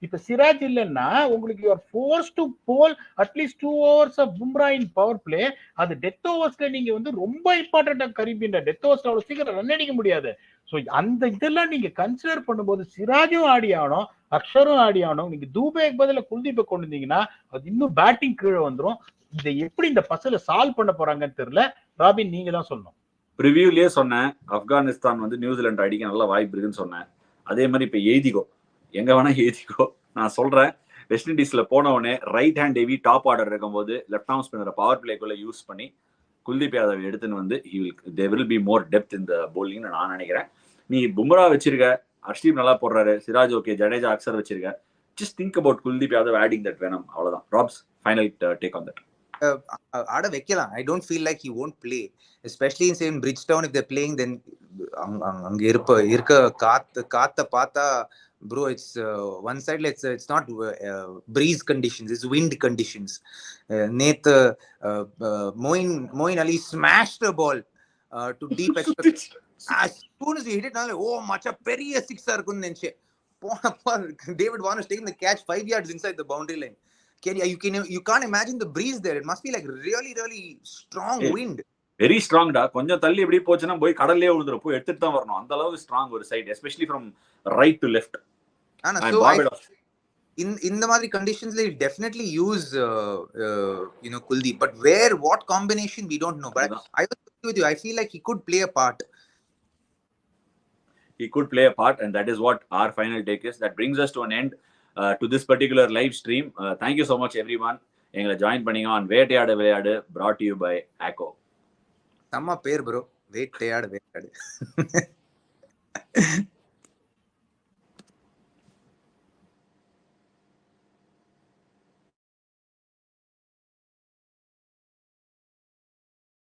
இப்ப சிராஜ் இல்லைன்னா உங்களுக்கு you are force to bowl at least 2 overs of Bumrah in power play. அது டெத் ஓவர்ஸ்ல நீங்க வந்து ரொம்ப இம்பார்ட்டன்டா கரீபின் டெத் ஓவர்ஸ்ல அவ்வளவு சீக்கிரம் ரன் அடிக்க முடியாது. ஸோ அந்த இதெல்லாம் நீங்க கன்சிடர் பண்ணும்போது சிராஜும் ஆடி ஆகணும், அக்ஷரும் ஆடி ஆகணும். நீங்க தூபேக்கு பதில குல்தீப்பை கொண்டு வந்தீங்கன்னா அது இன்னும் பேட்டிங் கீழே வந்துடும். இதை எப்படி இந்த பசல சால்வ் பண்ண போறாங்கன்னு தெரியல. ராபின் நீங்க தான் சொல்லணும். ப்ரிவியூலயே சொன்னேன் ஆப்கானிஸ்தான் வந்து நியூசிலாந்து அடிக்க நல்ல வாய்ப்பு இருக்குன்னு சொன்னேன். அதே மாதிரி இப்ப எழுதிக்கோ, எங்க வேணா எழுதிக்கோ. நான் சொல்றேன், வெஸ்ட் இண்டீஸ்ல போனவனே right hand heavy top order இருக்கும்போது லெஃப்ட் ஆர்ம் ஸ்பின்னரை பவர் பிளேக்குள்ள யூஸ் பண்ணி குல்தீப் யாதவ் எடுத்துன்னு வந்து there will be more depth in the bowling நான் நினைக்கிறேன். நீ பும்ரா வச்சிருக்க, ஹர்ஷ்தீப் நல்லா போடுறாரு, சிராஜ் ஓகே, ஜடேஜா அக்சர் வச்சிருக்க. just think about Kuldeep Yadav adding that venom. அவ்வளவுதான். Robs final take on that. ஆட வைக்கலாம். I don't feel like he won't play, especially in Bridgetown. If they're playing, then அங்க இருக்க காத்த பார்த்தா bro, it's one side, it's not breeze conditions, it's wind conditions. Nath Moeen Ali smashed the ball to deep expect. As soon as he hit it, oh macha periya sixer irukku nenche pona David Warner taking the catch 5 yards inside the boundary line. You can't imagine the breeze there. It must be like really really strong wind. Very ஸ்ட்ராங்டா. கொஞ்சம் தள்ளி எப்படி போச்சுன்னா போய் கடல்லே விழுந்துரும். போய் எடுத்துட்டு தான் வரணும். அந்த அளவுக்கு ஸ்ட்ராங் ஒரு side, especially from right to left. In the மாதிரி conditions they definitely use Kuldeep, but what combination we don't know. But I was with you, I feel like he could play a part. He could play a part, and that is what our final take is. That brings us to an end to this particular live stream. Thank you so much everyone. எங்களை join பண்ணீங்க on வேட்டையாடு விளையாடு, brought to you by ACO. நம்ம பேர் bro, வேட்டையாடு.